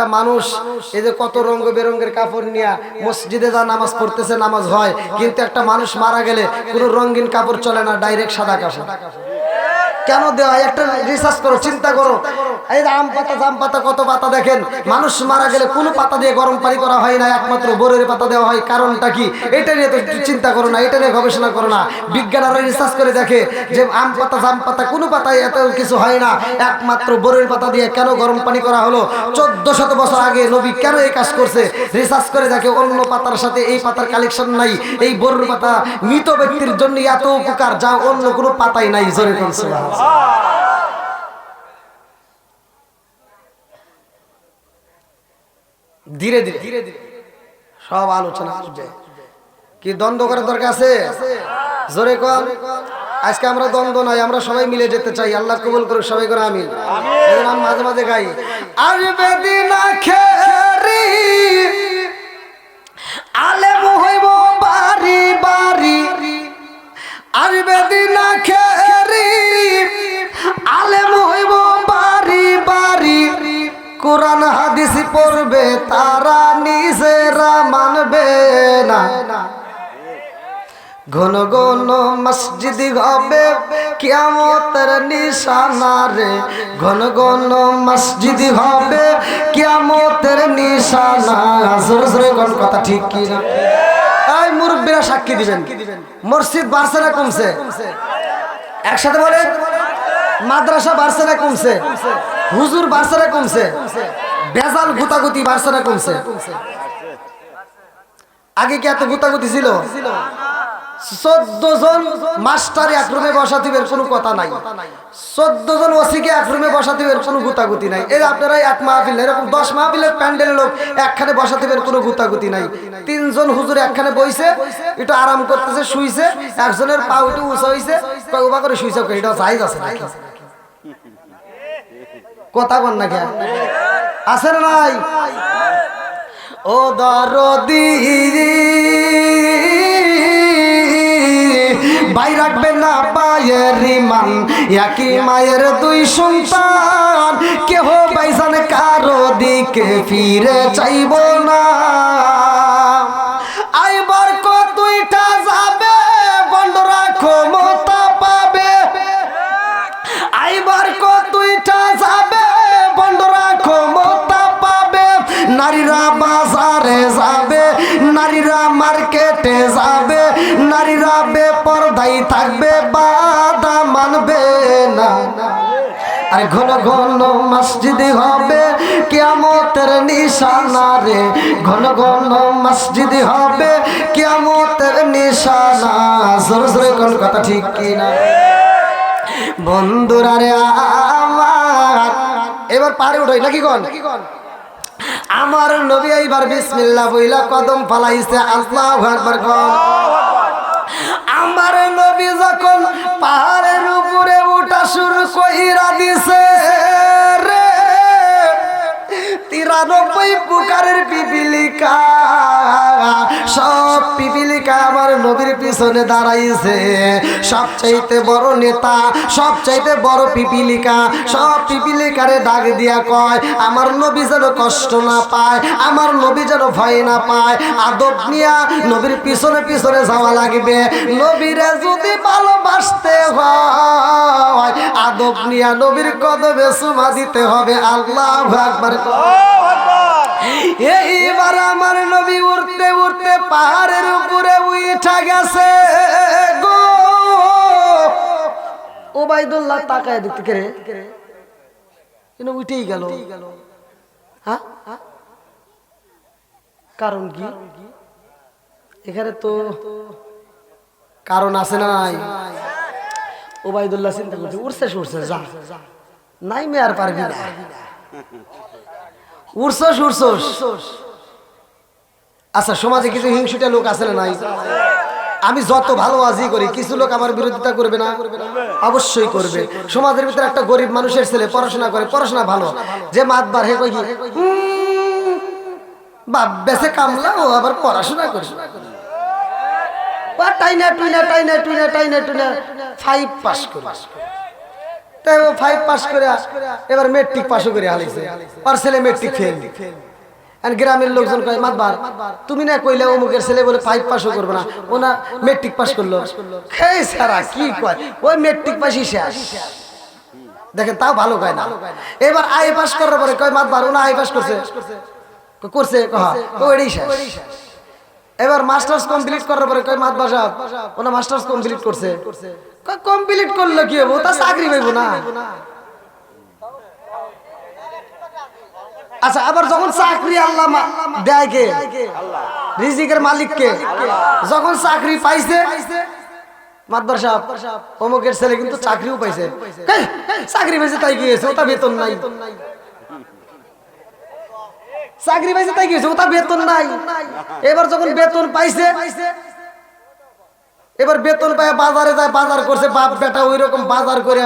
একটা মানুষ এই যে কত রঙ বেরঙের কাপড় নিয়ে মসজিদে যা নামাজ পড়তেছে, নামাজ হয়, কিন্তু একটা মানুষ মারা গেলে কোনো রঙিন কাপড় চলে না, ডাইরেক্ট সাদা কাপড় কেন দেওয়া হয়? একটা রিসার্চ করো, চিন্তা করো। এই যে আম পাতা, জাম পাতা, কত পাতা দেখেন, মানুষ মারা গেলে কোনো পাতা দিয়ে গরম পানি করা হয় না, একমাত্র বরের পাতা দেওয়া হয়। কারণটা কি? এটা নিয়ে তো চিন্তা করো না, এটা নিয়ে গবেষণা করো না। বিজ্ঞানীরা রিসার্চ করে দেখে যে আম পাতা, জাম পাতা কোনো পাতায় এত কিছু হয় না, একমাত্র বরের পাতা দিয়ে কেন গরম পানি করা হলো? 1400 বছর আগে নবী কেন এই কাজ করছে? রিসার্চ করে দেখে অন্য পাতার সাথে এই পাতার কালেকশন নাই। এই বরের পাতা মৃত ব্যক্তির জন্য এত উপকার, যা অন্য কোনো পাতাই নাই। জোরে বলছে ধীরে ধীরে সব আলোচনা আসবে। কি দ্বন্দ্ব করার দরকার আছে? জোরে কর। আজকে আমরা দ্বন্দ্ব নাই, আমরা সবাই মিলে যেতে চাই। আল্লাহ কবুল করুক, সবাই করে আমিন। আমি মাঝে মাঝে গাই, আসবে দিন আখেরি আলেম হইব বাড়ি বাড়ি, আসবে দিন আখেরি আলেম হইব বাড়ি বাড়ি, কোরআন হাদিস পড়বে তারা নিজেরা মানবে না। ঘন ঘন মসজিদ হবে কিয়ামতের নিশানা রে, ঘন ঘন মসজিদ হবে কিয়ামতের নিশানা। জোরে জোরে কোন কথা ঠিক কি না? এই মুরব্বিরা সাক্ষী দিবেন, মসজিদ বাড়ছে না কমছে? একসাথে বলেন, মাদ্রাসা বাড়ছে না কমছে? হুজুর বাড়ছে না কমছে? বেজাল গুতাগুতি বাড়ছে না কমছে? আগে কি এত গুতাগুতি ছিল? 14 জন মাস্টার এক রুমে বসা দিবেন, কোনো কথা নাই। 14 জন ওসিকে এক রুমে বসা দিবেন, কোনো গুতাগুতি নাই। এই আপনারা এক মাহফিল, এরকম 10 মাহফিলের প্যান্ডেল লোক একখানে বসা দিবেন, কোনো গুতাগুতি নাই। 3 জন হুজুর একখানে বইছে, একটু আরাম করতেছে, শুইছে, একজনের পা উঠে উঁচা হইছে, উবা করে শুইছে, এটা জায়েজ আছে নাকি? কথা বল না কেন? আছে না নাই? ও দরদি ভাই রাখবে না পায়ের রিমান, একই মায়ের 2 সন্তান, কেহ বাইজান কারো দিকে ফিরে চাইব না। আইবার কতইটা যাবে, বন্ধরা ক্ষমতা পাবে। আইবার কতইটা যাবে, বন্ধরা ক্ষমতা পাবে। নারীরা বাজারে যাবে, নারীরা মার্কেটে যাবে, নারীরা বেপরদাই থাকবে, বাধা মানবে না। আর ঘন ঘন মসজিদ হবে কিয়ামতের নিশানা রে, ঘন ঘন মসজিদ হবে কিয়ামতের নিশানা। জোরে জোরে কোন কথা ঠিক কি না? বন্ধুরা রে আমার, এবার পারে উঠাই নাকি কোন? আমার নবী এইবার বিসমিল্লাহ বইলা কদম ফালাইছে, আল্লাহু আকবার কোন। আমার নবী যখন পাহাড়ের উপরে উঠা শুরু কইরা দিছে রে, 93 প্রকারের পিপিলিকা, সব পিপিলিকা আমার নবীর পিছনে দাঁড়াইছে। সবচাইতে বড় নেতা, সবচাইতে বড় পিপিলিকা, সব পিপিলিকারে ডাক দিয়া কয়, আমার নবী যেন কষ্ট না পায়, আমার নবী যেন ভয় না পায়, আদব নিয়া নবীর পিছনে পিছনে যাওয়া লাগবে। নবীরে যদি ভালোবাসতে হয়, আদব নিয়া নবীর কদমে চুমা দিতে হবে। আল্লাহু আকবার। এইবার আমার নবী উঠতে উঠতে পাহাড়ের উপরে উঠা গেছে গো। ওবাইদুল্লাহ তাকায় দেখতে কে রে, কিন্তু উঠেই গেল। হ্যাঁ, কারণ কি? এখানে তো কারণ আছে না নাই? ওবাইদুল্লাহ চিন্তা করছে, উঠছে উঠছে, যা নাই মে আর পারবি না, উড়ছস উড়ছস। আচ্ছা, সমাজে কিছু হিংসুটা লোক আছে না নাই? আমি যত ভালো আজই করি, কিছু লোক আমার বিরোধিতা করবে না? অবশ্যই করবে। সমাজের ভিতরে একটা গরিব মানুষের ছেলে পড়াশোনা করে, পড়াশোনা ভালো, যে মাতবার হে কই কি বাপ বেসে কামলা, ও আবার পড়াশোনা করে, টাইনা টুইনা টাইনা টুইনা টাইনা টুইনা 5 পাস করে তাই ও 5 পাস করে এবার মেট্রিক পাসও করে হালাইছে, আর ছেলে মেট্রিক ফেল। আর গ্রামের লোকজন কয় মাতবার তুমি না কইলে অমুকের ছেলে বলে 5 পাসও করবে না, ও না মেট্রিক পাস করলো। খেই সারা কি কয়, ওই মেট্রিক পাসই শেষ। দেখেন তাও ভালো কয় না। এবার আই পাস করার পরে কয় মাতবার ও না আই পাস করছে, করছে ও এটাই শেষ। এবার মাস্টার্স কমপ্লিট করার পরে কয় মাতবার সাহেব ও না মাস্টার্স কমপ্লিট করছে, কমপ্লিট করলো কি হবে, ও তা চাকরি পাইব না। আচ্ছা, আবার যখন চাকরি আল্লাহ দেয় কে? রিজিকের মালিক কে? যখন চাকরি পাইছে মাতবার সাহেব অমুকের ছেলে কিন্তু চাকরিও পাইছে, চাকরি পাইছে তাই কি হয়েছে, ওটা বেতন নাই। চাকরি পাইছে তাই কি হয়েছে, ওটা বেতন নাই। এবার যখন বেতন পাইছে, এবার বেতন পায় বাজারে যায়, বাজার করছে বাপ বেটা ওই রকম বাজার করে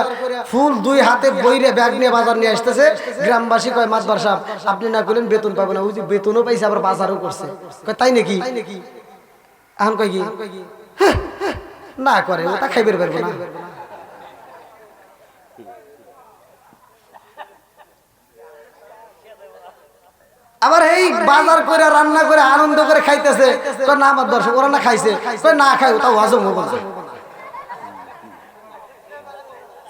ফুল 2 হাতে বইরে ব্যাগ নিয়ে বাজার নিয়ে আসতেছে। গ্রামবাসী কয় মাতবার সাহেব আপনি না করলেন বেতন পাবো না, ওই যে বেতনও পাইছে আবার বাজারও করছে। কয় তাই নাকি? এখন কয় কি না করে, ওটা খাইবের পারবো না। আবার এই বাজার করে রান্না করে আনন্দ করে খাইতেছে, না আমার দর্শক ওরা না খাইছে, না খাই ওটা হজম হবো না।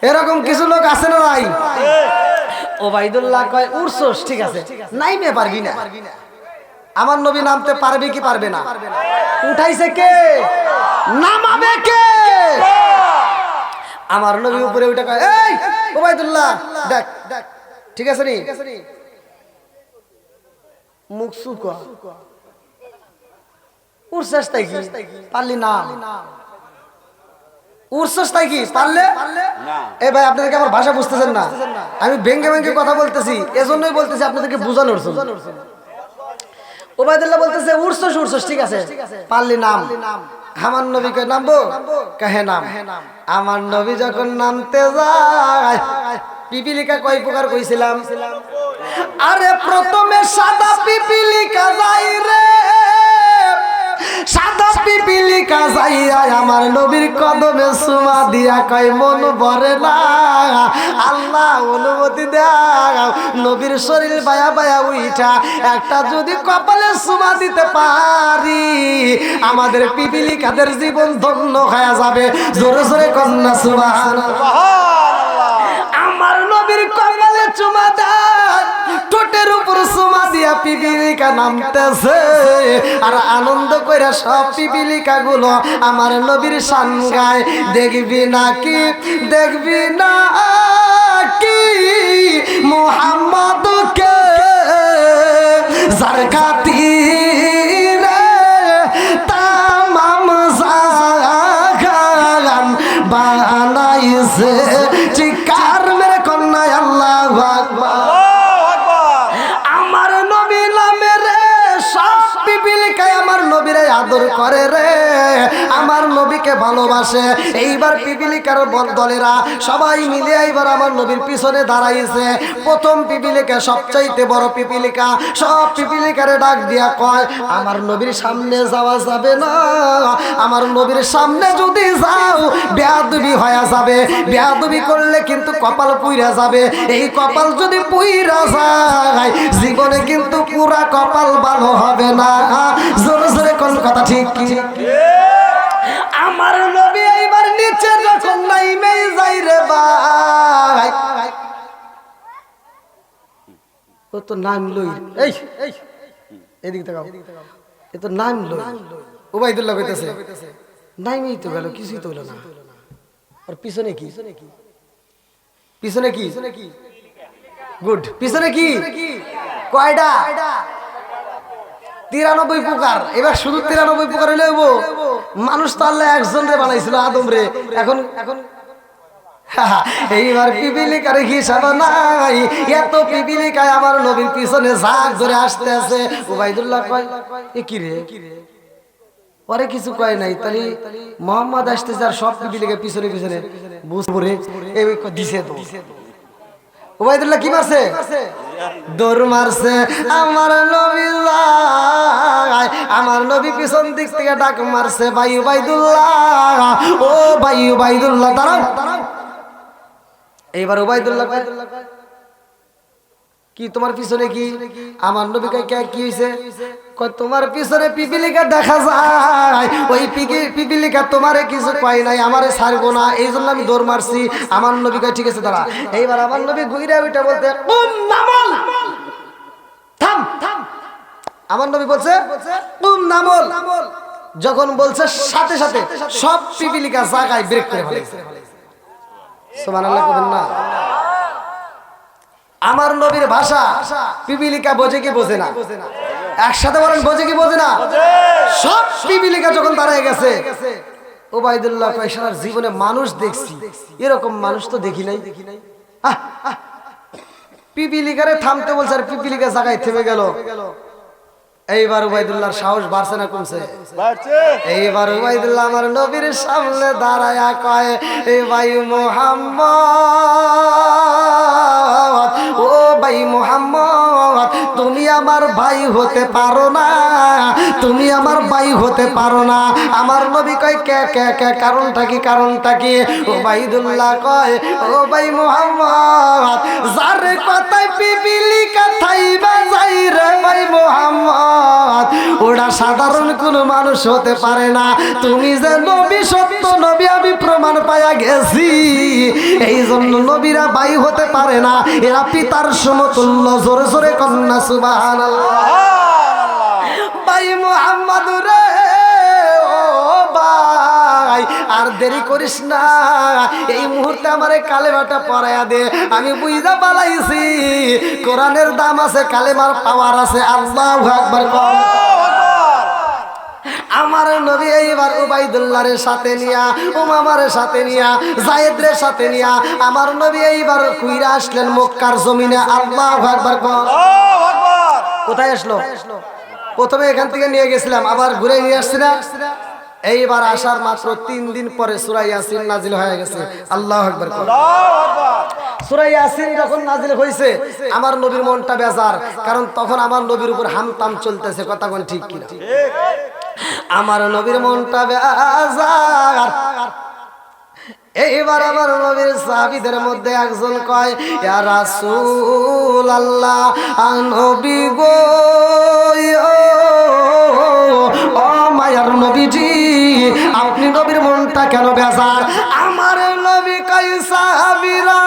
এরকম কিছু লোক আছে না নাই? ওবাইদুল্লাহ কয় উড়ছস ঠিক আছে, নাইমে পারবি না। আমার নবী নামতে পারবে কি পারবে না? উঠাইছে কে? নামাবে কে? আমার নবী উপরে উঠে কয় এই ওবাইদুল্লাহ দেখ ঠিক আছে নি, মুখ সুকা উড়ছস তাই কি পারলি না, উড়ছস তাই কি পারলে না। এই ভাই আপনাদেরকে আমার ভাষা বুঝতেছেন না, আমি ভেঙ্গে ভেঙ্গে কথা বলতেছি, এজন্যই বলতেছি আপনাদেরকে বোঝানোর জন্য। ওবাইদুল্লাহ বলতেছে উড়ছস উড়ছস ঠিক আছে, পারলি নাম। আমার নবীকে নামবো, কাহে নাম। আমার নবী যখন নামতে যায়, পিপিলিকা কয় প্রকার কইছিলাম? আরে প্রথমে সাদা পিপিলিকা যাই রে, সাদা পিপিলিকা যাইয়া আমার নবীর কদমে চুমা দিয়া কয় মন ভরে না, আল্লাহ অনুমতি দাও নবীর শরীর বায়া বায়া উইঠা একটা যদি কপালে চুমা দিতে পারি আমাদের পিপিলিকাদের জীবন ধন্য হয়ে যাবে। জোরে জোরে কন্যা সুবহানাল্লাহ। আমার নবীর কপালে চুমা দেয়, ঠোঁটের উপর চুমা দিয়া পিপিলিকা নামতেছে, আর আনন্দ করে সব পিপিলিকা গুলো আমার নবীর শান গায়। দেখবি নাকি দেখবি না কি মুহাম্মদকে যার খাতিরে তামাম জাহান বানাইছে, চিৎকার মেরে কন্যা আল্লাহু আকবার। আমার নবী নামে রে সব পিপিলিকায় আমার নবীরে আদর করে রে, আমার নবীকে ভালোবাসে। এইবার পিপিলিকার দলেরা সবাই মিলে এইবার আমার নবীর পিছনে দাঁড়াইছে। প্রথম পিপিলিকা সবচাইতে বড় পিপিলিকা, সব পিপিলিকারে ডাক দিয়া কয় আমার নবীর সামনে যাওয়া যাবে না, আমার নবীর সামনে যদি যাও বেয়াদবি হয়ে যাবে, বেয়াদবি করলে কিন্তু কপাল পুইরা যাবে, এই কপাল যদি পুইরা যায় জীবনে কিন্তু পুরা কপাল ভালো হবে না। জোরে জোরে কোন কথা ঠিক কি? আমার নবী এইবার নিচে যখন নাইমে যাই রে ভাই, ও তো নাম লই, এই এদিকে তাকাও, এ তো নাম লই। ওবাইদুল্লাহ কইতেছে নাইমেই তো গেল, কিছুই তো হলো না। আর পিছনে কি? পিছনে কি? গুড। পিছনে কি? কয়টা? 93 প্রকার। এবার শুধু 93 প্রকার হইলে হইব? মানুষ তো আল্লাহ একজন রে বানাইছিল, আদম রে। এখন এইবার পিপিলিকার হিসাব নাই, এত পিপিলিকায় আমার নবীর পিছনে ঝাঁক ধরে আসতে আছে। ওবাইদুল্লাহ কয় এ কি রে? পরে কিছু কয় নাই, তাহলে মোহাম্মদ আসতেছে আর সব পিপিলিকা পিছনে পিছনে বুঝবরে এই দিছে তো। ওবাইদুল্লাহ কি মারছে? দৌড় মারছে। আমার নবী আমার নবী পিছন দিক থেকে ডাক মারছে ভাই ওবাইদুল্লাহ, ও ভাই ওবাইদুল্লাহ দাঁড়াও। এইবার উবাইদুল্লাহ কি তোমার পিছনে কি? আমার নবীকে কি হয়েছে? তোমার পিছনে পিপিলিকা দেখা যায়, ওই পিপিলিকা তোমারে কিছু কয় নাই, আমারে ছাড়বো না, এই জন্য আমি দৌড় মারছি। আমার নবীকে ঠিক আছে দাঁড়া। এইবার আমার নবী ঘুরে উঠে বলতে থাম থাম। আমার নবী বলছে নামল। যখন বলছে সাথে সাথে সব পিপিলিকা জায়গায় ব্রেক করে ফেলেছে। সুবহানাল্লাহ বলেন না। আমার নবীর ভাষা পিপিলিকা বোঝে কি বোঝে না? একসাথে বলেন বোঝে কি বোঝে না? সব পিপিলিকা যখন দাঁড়ায় গেছে, উবাইদুল্লাহ কয় সারা জীবনে মানুষ দেখছি, এরকম মানুষ তো দেখি নাই। পিপিলিকারে থামতে বলছে আর পিপিলিকা জায়গায় থেমে গেল। এইবার উবাইদুল্লাহর সাহস বাড়ছে না কমছে? এইবার উবাইদুল্লাহ আমার নবীর সামনে দাঁড়ায়া কয়, এ ভাই মুহাম্মদ, ও ভাই মুহাম্মদ, তুমি আমার ভাই হতে পারো না, তুমি আমার ভাই হতে পারো না। আমার নবী কয় কে কে কে, কারণটা কি? কারণটা কি? উবাইদুল্লাহ কয়, ও ভাই মুহাম্মদ, যার কথায় পিপিলিকা থাইবা যাই রে ভাই মুহাম্মদ, ওটা সাধারণ কোন মানুষ হতে পারে না। তুমি যে নবী, সত্য নবী, আমি প্রমাণ পাইয়া গেছি। এই জন্য নবীরা ভাই হতে পারে না, এরা পিতার সমতুল্য। জোরে জোরে কন্যা সুবহানাল্লাহ। ভাই মুহাম্মদ রে, ও ভাই, আর দেরি করিস না, এই মুহূর্তে আমারে কালেমাটা পড়ায়া দে। আমি বুঝা পালাইছি কোরআনের দাম আছে, কালেমার পাওয়ার আছে। আল্লাহু আকবার। আমার নবী এইবার উবাইদুল্লাহর সাথে নিয়া, উমামার সাথে নিয়া, যায়েদের সাথে নিয়া আমার নবী এইবার কুইরা আসলেন মক্কার জমিনে। আল্লাহু আকবার। কোথায় আসলো? প্রথমে এখান থেকে নিয়ে গেছিলাম, আবার ঘুরে নিয়ে আসছি না? এইবার আসার মাত্র 3 দিন পরে সূরা ইয়াসিন নাজিল হয়ে গেছে। আল্লাহু আকবার। সূরা ইয়াসিন যখন নাজিল হইছে, আমার নবীর মনটা বেজার, কারণ তখন আমার নবীর উপর হামতাম চলতেছে। কথা কোন ঠিক কি? আমার নবীর মনটা বেজার। এইবার আমার নবীর সাহাবীদের মধ্যে একজন কয়, ইয়া রাসূলুল্লাহ, নবী গো, ও মায়ার নবীজি, আপনি নবীর মনটা কেন বেজার? আমার নবী কয়, সাহাবীরা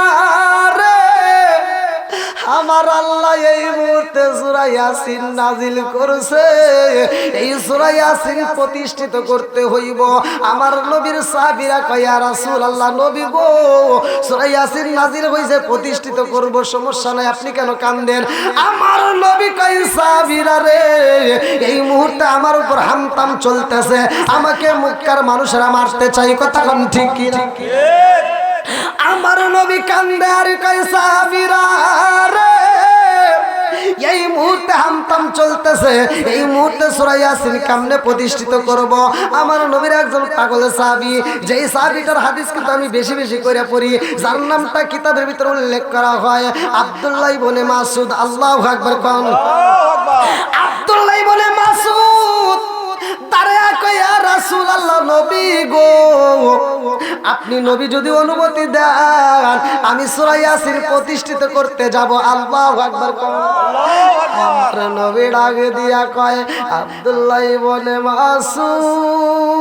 রে, আমার আল্লাহ এই মুহূর্তে সূরা ইয়াসিন নাজিল করেছে। এই সূরা ইয়াসিন প্রতিষ্ঠিত করতে হইব। আমার নবীর সাহাবীরা কয়, ইয়া রাসূলুল্লাহ, নবী গো, সূরা ইয়াসিন নাজিল হইছে, প্রতিষ্ঠিত করব, সমস্যা নাই, আপনি কেন কান্দেন? আমার নবী কয়, সাহাবীরা রে, এই মুহূর্তে আমার উপর হামতাম চলতেছে, আমাকে মক্কার মানুষেরা মারতে চাই। কথা কোন ঠিক কি? আমার নবী কান্দে আর কয়, সাহাবীরা রে, এই মুহূর্তে হামতাম চলতেছে, এই মুহূর্তে সূরা ইয়াসিন কেমনে প্রতিষ্ঠিত করব? আমার নবীর একজন পাগল সাহাবী, যেই সাহাবীটার হাদিস কিন্তু আমি বেশি বেশি করে পড়ি, যার নামটা কিতাবের ভিতরে উল্লেখ করা হয়, আব্দুল্লাহ ইবনে মাসউদ। আল্লাহু আকবার। কোন আব্দুল্লাহ ইবনে মাসউদ দাঁড়ায়া কয়, ইয়া রাসূলুল্লাহ, নবী গো, আপনি নবী যদি অনুমতি দেন, আমি সূরা ইয়াসিন প্রতিষ্ঠিত করতে যাব। আল্লাহু আকবার। আমার নবী ডাক দিয়া কয়, আব্দুল্লাহ ইবনে মাসউদ,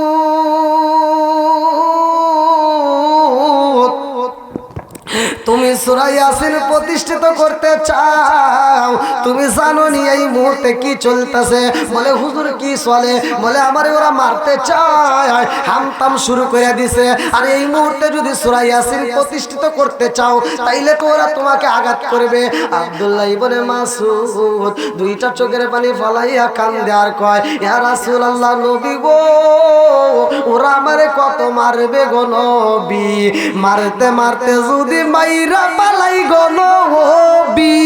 তুমি সূরা ইয়াসিন প্রতিষ্ঠিত করতে চাও? তুমি জানো নি এই মুহূর্তে কি চলতেছে? বলে, হুজুর কি চলে? বলে, আমারে ওরা মারতে চায়, হামতাম শুরু করে দিছে, আর এই মুহূর্তে যদি সূরা ইয়াসিন প্রতিষ্ঠিত করতে চাও, তাইলে তো ওরা তোমাকে আঘাত করবে। আব্দুল্লাহ ইবনে মাসউদ দুইটা চোখের পানি ফলাইয়া কান্দে আর কয়, ইয়া রাসূলুল্লাহ, নবী গো, ওরা আমারে কত মারবে গো নবী, মারতে মারতে যদি মাইরা পালাই গো নবী,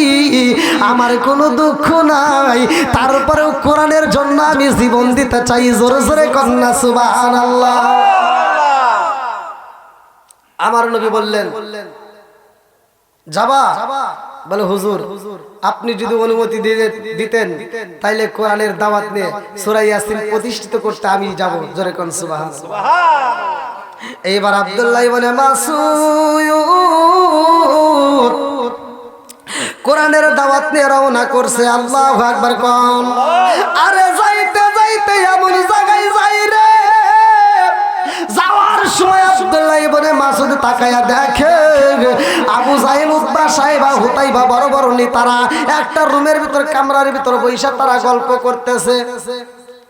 আমার কোনো দুঃখ নাই, তারপরেও কোরআনের জন্য আমি জীবন দিতে চাই। জোরে জোরে কন্যা সুবহানাল্লাহ। আমার নবী বললেন, যাবা? বলে, হুজুর, আপনি যদি অনুমতি দিতেন, তাইলে কোরআনের দাওয়াত নিয়ে সূরা ইয়াসিন প্রতিষ্ঠিত করতে আমি যাব। জোরে কোন সুবহানাল্লাহ। এইবার আব্দুল্লাহ ইবনে মাসউদ কোরআনের দাওয়াত নিয়ে রওনা করছে। আল্লাহু আকবার কোন। আরে যাইতে যাইতে এমন জায়গায় যাই রে, যাওয়ার সময় আব্দুল্লাহ ইবনে মাসউদ তাকায়া দেখে আবু জাহেল, উতবা, সাইবা, হুতাইবা বড় বড় নেতারা একটা রুমের ভিতর কামরার ভিতর বৈশা তারা গল্প করতেছে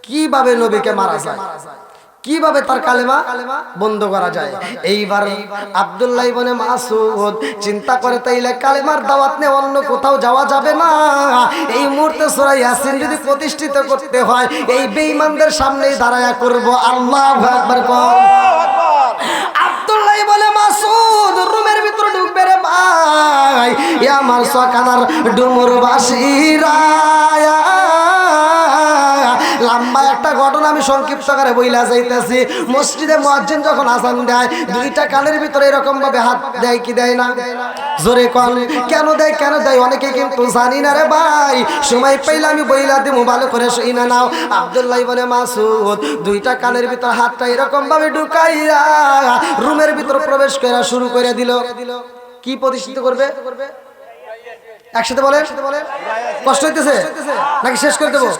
কিভাবে নবীকে মারা যায়, কিভাবে তার কালেমা বন্ধ করা যায়। এইবার আব্দুল্লাহ ইবনে মাসউদ চিন্তা করে তাইলে কালেমার দাওয়াত নিয়ে অন্য কোথাও যাওয়া যাবে না, এই মুহূর্তে সূরা ইয়াসিন যদি প্রতিষ্ঠিত করতে হয় এই বেঈমানদের সামনেই দাঁড়ায়া করব। আল্লাহু আকবার কোন। আব্দুল্লাহ ইবনে মাসউদ রুমের ভিতর ঢুকবে রে ভাই, আমার সকানার ডুমুর বাসিরা। লম্বা একটা ঘটনা আমি সংক্ষিপ্ত করে বইলা যাইতেছি। মসজিদে মুয়াজ্জিন যখন আযান দেয় দুইটা কানের ভিতরে এরকম ভাবে হাত দেয় কি দেয় না? জোরে কোন। কেন দেয় কেন দেয় অনেকে কিন্তু জানি না রে ভাই, সময় পাইলে আমি বইলা দিমু, ভালো করে শুইনা নাও। আব্দুল্লাহ ইবনে মাসউদ দুইটা কানের ভিতর হাতটা এরকম ভাবে ঢুকাইয়া রুমের ভিতর প্রবেশ করা শুরু করে দিল। কি প্রতিষ্ঠিত করবে? একসাথে বলেন, কষ্ট হইতেছে নাকি শেষ করে দেবো?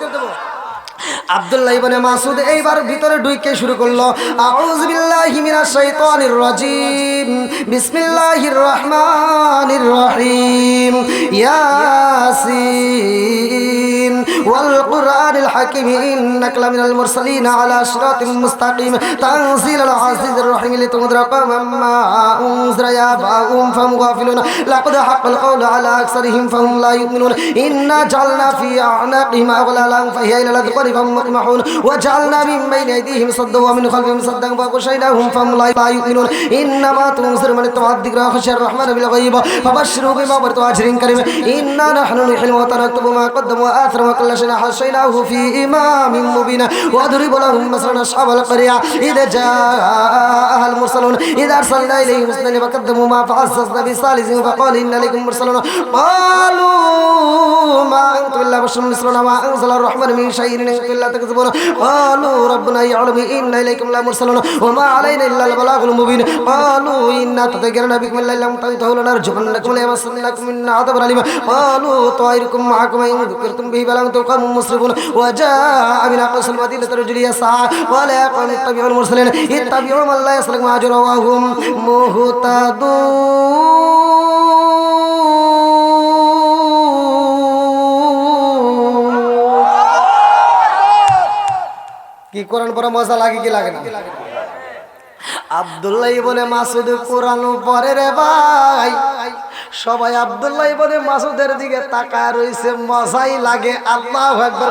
আব্দুল্লাহ ইবনে মাসউদ এইবার ভিতরে ঢুকে শুরু করলো, আউযু বিল্লাহি মিনাশ শাইতানির রাজিম, বিসমিল্লাহির রহমানির রহিম, ইয়াসিন ওয়াল কুরআনিল হাকিম ইন্নাকা লামিনাল মুরসালিন আলা সিরাতিল মুস্তাকিম তানজিলুল আজিজির রহিম লিতুনদিরা কওমান মা উনজিরা ইয়াবাহুম ফাহুম গাফিলুন লাকাদ হাক্কাল কওলু আলা আকসারিহিম ফাহুম লা ইউমিনুন ইন্না জাআলনা ফি আ'নাকিহিম আগলালান ফাহিয়া ইলা লাযকারি مقمحون وجعلنا من بين أيديهم صدا ومن خلفهم صدا فغشيناهم فهم لا يؤمنون إنما تنذر من اتبع الذكر وخشي الرحمن بالغيب فبشروا بمغفرة وأجر كريم إنا نحن نحيي الموتى ونكتب ما قدموا وآثروا وكل شيء حصيناه في إمام مبين واضرب لهم مثلا أصحاب القرية إذا جاءها المرسلون إذا أرسلنا إليهم اثنين فكذبوا ما فعززنا بثالث فقال إن لكم مرسلون قالوا ما أنتم إلا بشر مثلنا ما أنزل الرحمن من شيء إلا تكذبون قالوا ربنا يعلم إنا إليكم لمرسلون وما علينا إلا البلاغ المبين قالوا إنا تطيرنا بكم إلا لم تنتهوا لنرجمنكم ليمسنكم منا عذاب أليم قالوا طائركم معكم إن ذكرتم به بل أنتم قوم مسرفون وجاء من أقصى المدينة رجل يسعى قال يا قوم اتبعوا المرسلين اتبعوا من لا يسلك أجرا وهم مهتدون। কি কোরআন পড়া মজা লাগে কি লাগে না? আব্দুল্লাহ ইবনে মাসউদ কোরআন পড়ে রে ভাই, সবাই আব্দুল্লাহ ইবনে মাসউদের দিকে তাকায় রইছে, মজাই লাগে। আল্লাহু আকবার।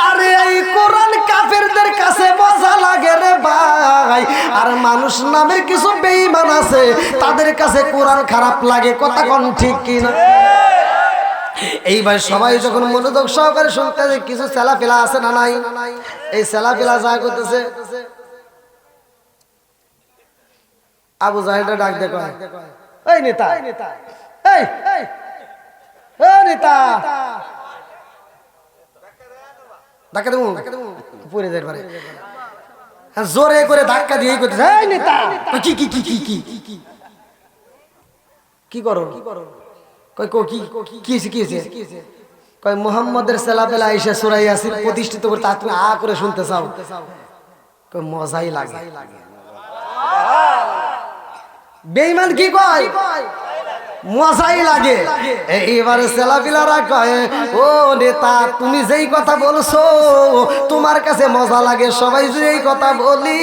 আরে এই কোরআন কাফেরদের কাছে মজা লাগে রে ভাই, আর মানুষ নামের কিছু বেঈমান আছে তাদের কাছে কোরআন খারাপ লাগে। কথা কোন ঠিক কি না? এইবার সবাই যখন মনোযোগ সহকারে শুনতেছে, কিছু ছেলাপেলা আছে না নাই? এই ছেলাপেলা যা করতেছে, আবু জাহেলটা ডাক দেখো, এই নেতা, এই নেতা, ধাক্কা দেবো পড়ে যেতে পারে, জোরে করে ধাক্কা দিয়ে করতেছে, এই নেতা কি কি কি কি কি কি করো কি করো? মুহাম্মদের ছেলাপেলা এসে সূরা ইয়াসিন প্রতিষ্ঠিত করতে তুমি আ করে শুনতে চাও? মজাই লাগে। বেঈমান কি কয়? মজাই লাগে। এইবারে ছেলাপেলারা কয়, ও নেতা তুমি যেই কথা বলছো তোমার কাছে মজা লাগে, সবাই যদি এই কথা বলি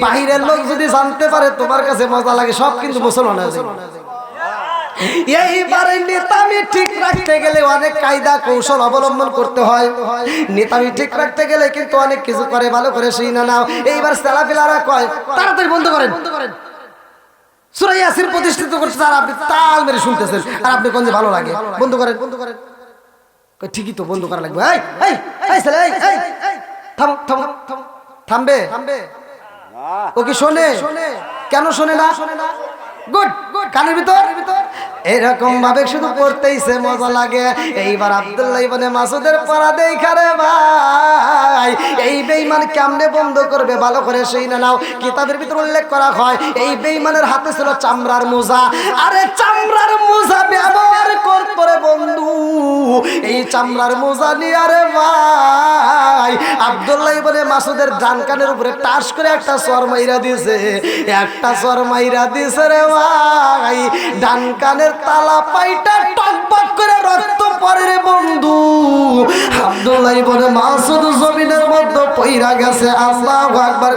বাহিরের লোক যদি জানতে পারে তোমার কাছে মজা লাগে, সব কিন্তু মুসলমান হয়ে যাবে। এইবারে নেতামি ঠিক রাখতে গেলে অনেক কায়দা কৌশল অবলম্বন করতে হয়। নেতামি ঠিক রাখতে গেলে কিন্তু অনেক কিছু করে, ভালো করে শুই না নাও। এইবার ছেলাপেলারা কয় তাড়াতাড়ি বন্ধ করেন, সূরা ইয়াসিন প্রতিষ্ঠিত করছে আর আপনি তাল মেরে শুনতেছেন, আর আপনি কোন যে ভালো লাগে, বন্ধ করেন বন্ধ করেন। ঠিকই তো বন্ধ করা লাগবে। এই এই এই ছেলে এই এই থামো থামো থামো, থামবে? ও কি শোনে? কেন শোনে না? গুড, কানের ভিতর এরকম ভাবে শুধু পড়তেইছে মজা লাগে। এইবার আব্দুল্লাহ ইবনে মাসউদের পড়া দেখা রে ভাই, এই বেঈমান কেমনে বন্ধ করবে ভালো করে শুনে নাও। কিতাবের ভিতর উল্লেখ করা হয় এই বেঈমানের হাতে ছিল চামড়ার মোজা। আরে চামড়ার মোজা ব্যবহার করত রে বন্ধু, এই চামড়ার মোজা নিয়ে আরে ভাই আব্দুল্লাহ ইবনে মাসউদের ডান কানের উপরে টাস করে একটা সর মাইরা দিয়েছে, একটা সর মাইরা দিয়েছে রে ভাই, ডান কানের তালা পাইটা টকবক করে রক্ত পড়ে রে বন্ধু। আব্দুল্লাহ ইবনে মাসউদ জমিনের মধ্যে পইরা গেছে। আল্লাহু আকবার।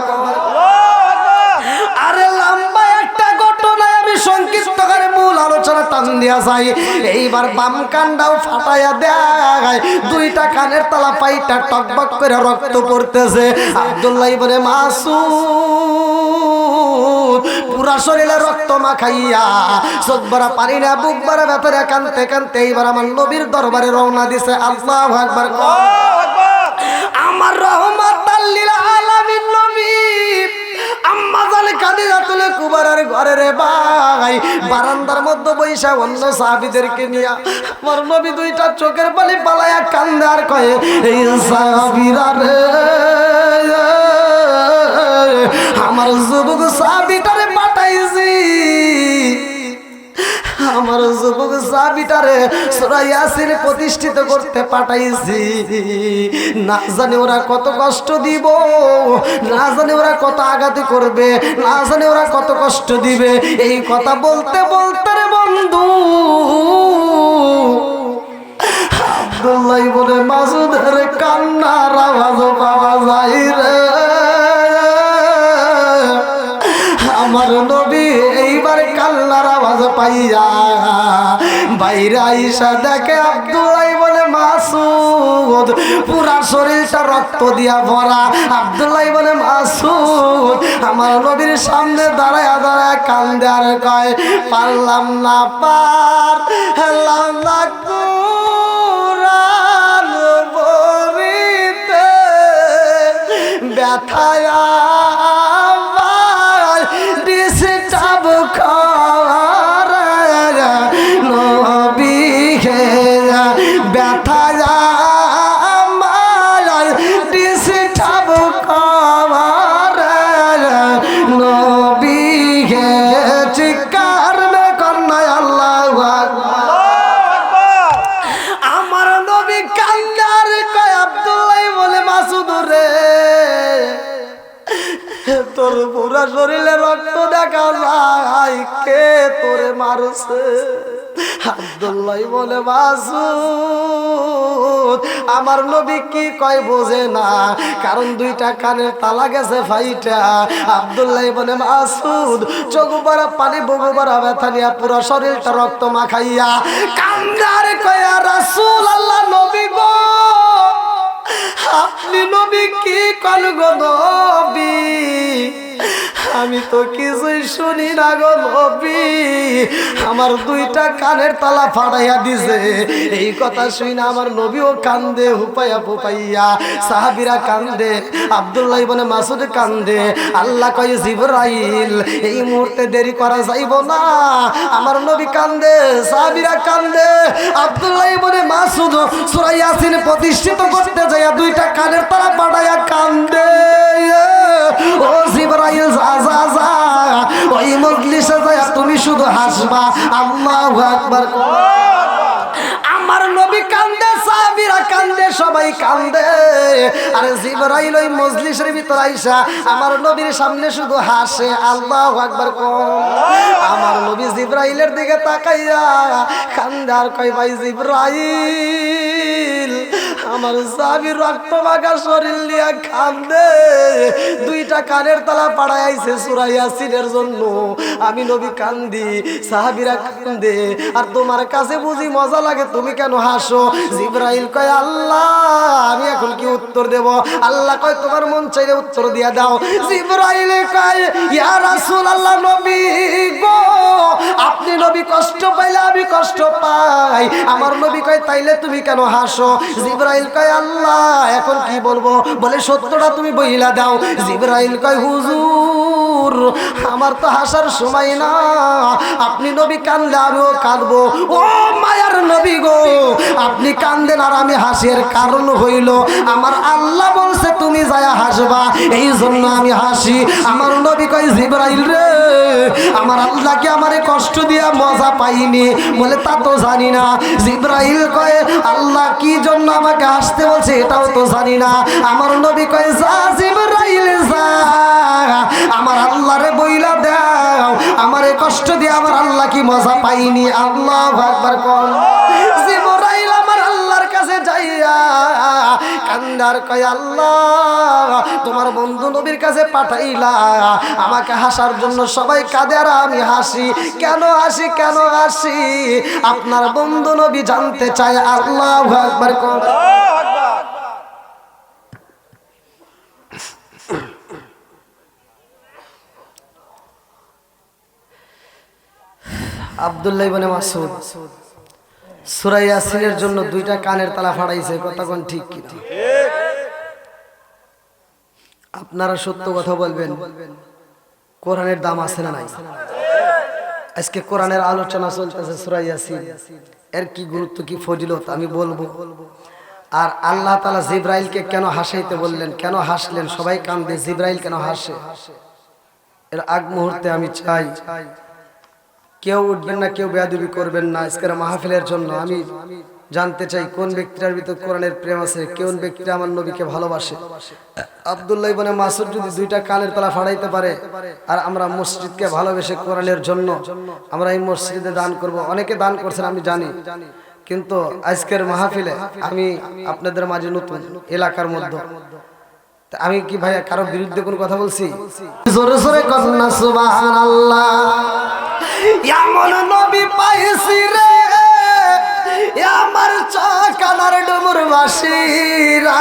আরে লম্বা একটা ঘটনায় আমি সংক্ষিপ্ত করে মূল আলোচনা টান দিয়া যাই। এইবার বাম কানটাও ফাটাইয়া দেয়, দুইটা কানের তালা পাইটা টকবক করে রক্ত পড়তেছে। আব্দুল্লাহ ইবনে মাসউদ পুরা শরীরে রক্ত মাখাইয়া চোখ ভরা পানি না বুক ভরা ব্যথারে কানতে কানতে এইবার আমার নবীর দরবারে রওনা দিছে। আল্লাহু আকবার। আমার রহমাতাল লিল আলামিন নবী আম্মা জান খাদিজাতুল কুবরার ঘরে রে ভাই বারান্দার মধ্যে বইসা অন্য সাহাবীদেরকে নিয়া আমার নবী দুইটা চোখের পানি পালায়া কান্দে আর কয়, এই সাহাবীরা রে আমার যুবক সাহাবীটারে পাঠাইছি, আমার যুবক সাহাবীটারে সূরা ইয়াসিন প্রতিষ্ঠিত করতে পাঠাইছি। না জানি ওরা কত কষ্ট দিব, না জানি ওরা কত আঘাত করবে, না জানি ওরা কত কষ্ট দিবে। এই কথা বলতে বলতে রে বন্ধু আব্দুল্লাহ ইবনে মাসউদের কান্নার আওয়াজ পাওয়া যায় রে। আমার নবী এইবার কান্নার আওয়াজ পাইয়া বাইরে আইসা দেখে আব্দুল্লাহ ইবনে মাসউদ পুরা শরীরটা রক্ত দিয়া ভরা। আব্দুল্লাহ ইবনে মাসউদ আমার নবীর সামনে দাঁড়ায়া দাঁড়ায় কান্দে আর কয়, পারলাম না পারলাম না কুরআন পড়িতে ব্যথায়া ডিস্টার্ব করা নবী হে ব্যথায়া আমার ডিস্টার্ব করা নবী হে চিৎকার মে করনা আল্লাহু আকবার। আমার নবী কান্দার কয় আব্দুল্লাহ ইবনে মাসউদ রে তোর পুরা শরীরে রক্ত দেখা যায়, কে তোরে মারছে? আব্দুল্লাহ ইবনে মাসউদ আমার নবী কি কয় বোঝে না, কারণ দুইটা কানের তালা গেছে ফাইটা। আব্দুল্লাহ ইবনে মাসউদ চোখ ভরা পানি বুক ভরা ব্যথা নিয়া পুরো শরীরটা রক্ত মাখাইয়া কান্দার কয়, রাসূলুল্লাহ নবী গো আপনি নবী কি কল গো নবী, আমি তো কিছুই শুনি না গো নবী, আমার দুইটা কানের তালা ফাটাইয়া দিছে। এই কথা শুনে আমার নবীও কান্দে হুপাইয়া ফুপাইয়া, সাহাবীরা কান্দে, আব্দুল্লাহ ইবনে মাসউদ কান্দে। আল্লাহ কয় জিবরাইল এই মুহূর্তে দেরি করা যাইব না। আমার নবী কান্দে, সাহাবীরা কান্দে। আব্দুল্লাহ ইবনে মাসউদ সূরা ইয়াসিন প্রতিষ্ঠিত করতে যাইয়া দুইটা কানের তালা ফাটাইয়া কান্দে। ও জিবরাইল যা যা ওই মজলিসে যাইয়া তুমি শুধু হাসবা। আল্লাহু আকবার। আমার নবী কান্দে, সাহাবীরা কান্দে, সবাই কান্দে। আরে জিবরাইল ওই মজলিসের ভিতর আইসা আমার নবীর সামনে শুধু হাসে। আল্লাহু আকবার। আমার নবী জিবরাইলের দিকে তাকাইয়া কান্দে আর কয়, ভাই জিবরাইল আমার সাহাবীর রক্ত মাখা শরীর নিয়ে কান্দে, দুইটা কানের তালা পাড়ায় আইছে সূরা ইয়াসিনের জন্য। আমি নবী কান্দি, সাহাবীরা কান্দে, আর তোমার কাছে বুঝি মজা লাগে, তুমি কেন হাসো? জিবরাইল কয়, আল্লাহ আমি এখন কি উত্তর দেব? আল্লাহ কয়, তোমার মন চাইলে উত্তর দিয়া দাও। জিবরাইল কয়, ইয়া রাসূলুল্লাহ নবী গো আপনি নবী কষ্ট পাইলে আমি কষ্ট পাই। আমার নবী কয়, তাইলে তুমি কেন হাসো? জিবরাইল জিবরাইল কয় আল্লাহ এখন কি বলবো? বলে সত্যটা তুমি বইলা দাও। জিবরাইল কয় হুজুর আমার তো হাসার সময় না, আপনি নবী কান্দলে আমিও কাঁদবো। ও মায়ার নবী গো, আপনি কান্দেন আর আমি হাসির কারণ হইল আমার আল্লাহ বলছে তুমি যায় হাসবা, এই জন্য আমি হাসি। আমার নবী কয় জিবরাইল রে, আমার আল্লাহ কি আমারে কষ্ট দিয়া মজা পাইনি? বলে তা তো জানি না। জিবরাইল কয় আল্লাহ কি জন্য আমাকে হাসতে বলছে এটাও তো জানি না। আমার নবী কয় যা জিবরাইল যা, আমার আল্লাহরে বইলা দাও আমারে কষ্ট দিয়ে আমার আল্লাহ কি মজা পাইনি? আল্লাহু আকবার কোন। জিবরাইল আমার আল্লাহর কাছে যাইয়া কান্দার কয় আল্লাহ তোমার বন্ধু নবীর কাছে পাঠাইলা আমাকে হাসার জন্য, সবাই কাঁদে আর আমি হাসি। কেন হাসি কেন হাসি? আপনার বন্ধু নবী জানতে চায়। আল্লাহু আকবার কোন। আব্দুল্লাহ ইবনে মাসউদ সূরা ইয়াসিনের জন্য দুইটা কানের তালা ফাড়াইছে। কথা কোন ঠিক কি? আপনারা সত্য কথা বলবেন, কোরআনের দাম আছে না নাই? আজকে কোরআনের আলোচনা চলতেছে সূরা ইয়াসিন, এর কি গুরুত্ব কি ফজিলত আমি বলবো। আর আল্লাহ তাআলা জিবরাইলকে কেন হাসাইতে বললেন, কেন হাসলেন? সবাই কান্দে, জিবরাইল কেন হাসে? এর আগ মুহূর্তে আমি চাই কেউ উঠবেন না, কেউ বেয়াদবি করবেন না। আজকের মাহফিলের জন্য আমি জানতে চাই কোন ব্যক্তিটার ভিতর কোরআনের প্রেম আছে, কোন ব্যক্তিটা আমার নবীকে ভালোবাসে। আব্দুল্লাহ ইবনে মাসউদ যদি দুইটা কানের তলা ফাড়াইতে পারে আর আমরা মসজিদকে ভালোবেসে কোরআনের জন্য আমরা এই মসজিদে দান করব। অনেকে দান করছেন আমি জানি, কিন্তু আজকের মাহফিলে আমি আপনাদের মাঝে নতুন এলাকার মধ্যে, আমি কি ভাইয়া কারো বিরুদ্ধে কোন কথা বলছি? জোরে জোরে কন্যা সুবহানাল্লাহ। এমন নবী পাইছি রে আমার কানার ডুমুর বাসীরা,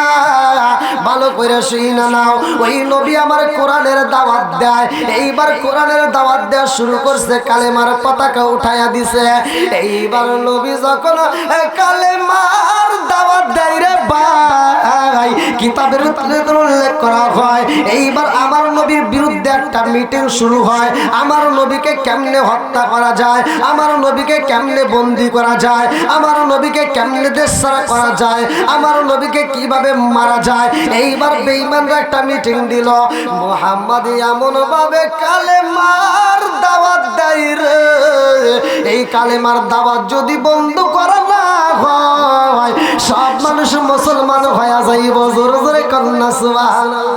ভালো করে শুইনা নাও। ওই নবী আমার কোরআনের দাওয়াত দেয়। এইবার কোরআনের দাওয়াত দেওয়া শুরু করছে, কালেমার পতাকা উঠাইয়া দিছে। এইবার নবী যখন কালেমার দাওয়াত দেয় রে ভাই, কিতাবের উল্লেখ করা হয় এইবার আমার নবীর বিরুদ্ধে একটা মিটিং শুরু হয়। আমার নবীকে কেমনে হত্যা করা যায়, আমার নবীকে কেমনে বন্দী করা যায়, আমার নবীকে কেমনে দেশছাড়া করা যায়, আমার নবীকে কিভাবে মারা যায়। এইবার বেঈমানরা একটা মিটিং দিল। মুহাম্মদ এমন ভাবে কালেমার দাওয়াত দেয় রে, এই কালেমার দাওয়াত যদি বন্ধ করা না হয় সব মানুষ মুসলমান হয়ে যাইব। জোরে জোরে কন্যা সুবহানাল্লাহ।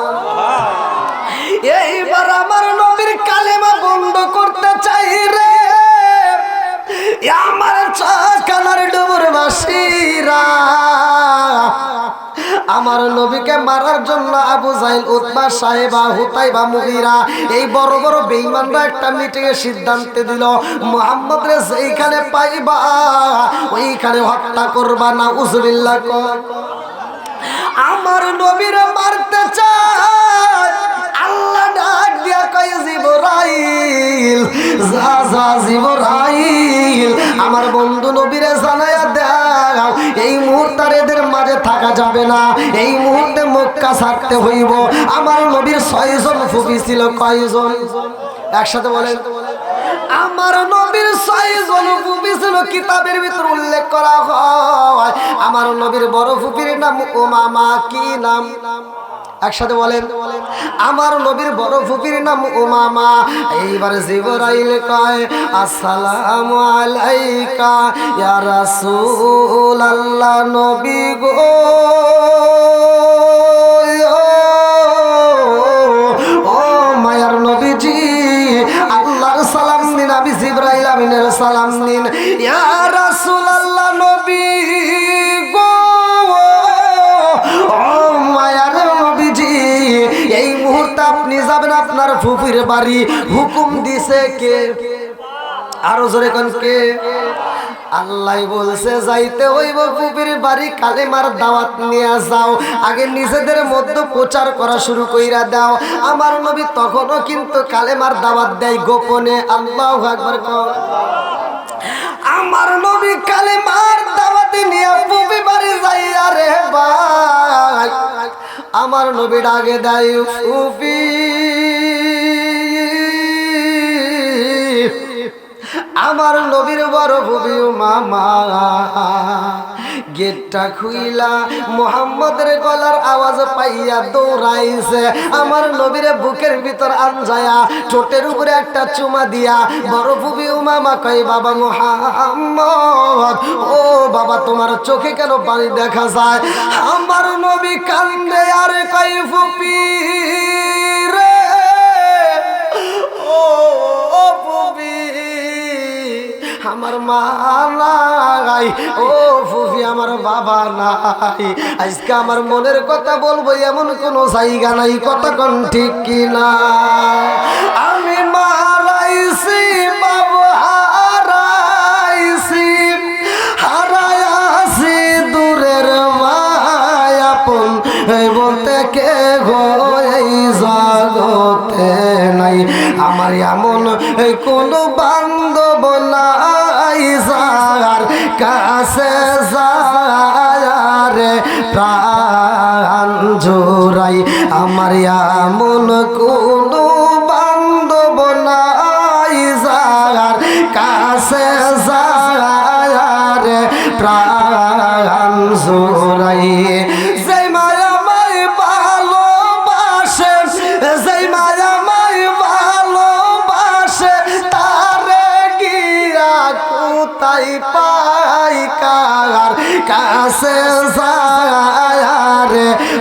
এইবার আমার নবীর কালেমা বন্ধ করতে চাই রে আমার কানার ডুমুর বাসীরা। আমার নবীকে মারার জন্য আবু জাহেল, উতবা, সাহেবা, হুতাইবা, মুগীরা এই বড় বড় বেঈমানরা একটা মিটিং এ সিদ্ধান্ত দিল মুহাম্মদ রে যেখানে পাইবা ওইখানে হত্যা করবা। নাউযুবিল্লাহ। আমার নবীরে মারতে চায়, আল্লাহ ডাক দিয়া কয় জিবরাইল যা যা জিবরাইল আমার বন্ধু নবীরে জানায়া দাও এই মুহূর্তে এদের মাঝে থাকা যাবে না, এই মুহূর্তে মক্কা ছাড়তে হইব। আমার নবীর 6 জন ফুফি ছিল। কয়জন? একসাথে বলেন। আমার নবীর 6 জন ফুফি ছিল। কিতাবের ভিতর উল্লেখ করা হয় আমার নবীর বড় ফুফির নাম উমামা। কি নাম? একসাথে বলেন। আমার নবীর বড় ফুফির নাম উমামা। এইবার জিবরাইল কয় আসসালামু আলাইকা ইয়া রাসূলুল্লাহ। নবী গো ও মায়ার নবীজি আল্লাহর সালাম দিন, আমি জিবরাইল আমিনের সালাম দিন। ইয়া রাসূলুল্লাহ নবী গো ও মায়ার নবীজি এই মুহূর্তে আপনি যাবেন আপনার ফুফির বাড়ি। হুকুম দিছে কে? আরো জোরে কোন কে? আল্লাহ বলছে যাইতে হইব ফুফির বাড়ি, কালেমার দাওয়াত নিয়ে যাও। আগে নিজেদের মধ্যে প্রচার করা শুরু কইরা দাও। আমার নবী তখনও কিন্তু কালেমার দাওয়াত দেয় গোপনে। আল্লাহু আকবার। আমার নবী কালেমার দাওয়াত নিয়ে ফুফি বাড়ি যাইয়া রে বা আমার নবী ডাকে দেয় ফুফি আমার নবীর বড় ফুফি মামা গেটটা খুইলা মুহাম্মদের গলার আওয়াজ পাইয়া দৌড়াইছে আমার নবীর বুকের ভিতর আনজায়া ঠোঁটের উপরে একটা চুমা দিয়া বড় ফুফি মামা কই বাবা মুহাম্মদ ও বাবা তোমার চোখে কেন পানি দেখা যায় আমার নবী কান্দে আর কই ফুফি রে ও ফুফি আমার মা নাই ও ফুফি আমার বাবা নাই আজকে আমার মনের কথা বলবো এমন কোনো জায়গা নাই কথা কোন ঠিক কিনা আমি মারাইছি বাবা হারাইছি হারাইছি দূরের ভাই আপন বলতে কে গো এই জগতে নাই আমার এমন কোনো বান্ধব নাই যার কাছে যায় প্রাণ জোড়াই আমার এমন কোনো বান্ধব নাই যার কাছে যায় প্রাণ জোড়াই যেই মায়া মাই ভালোবাসে যেই মায়া মাই ভালোবাসে তারে গিয়া কোথায় পাই কার কাছে যায়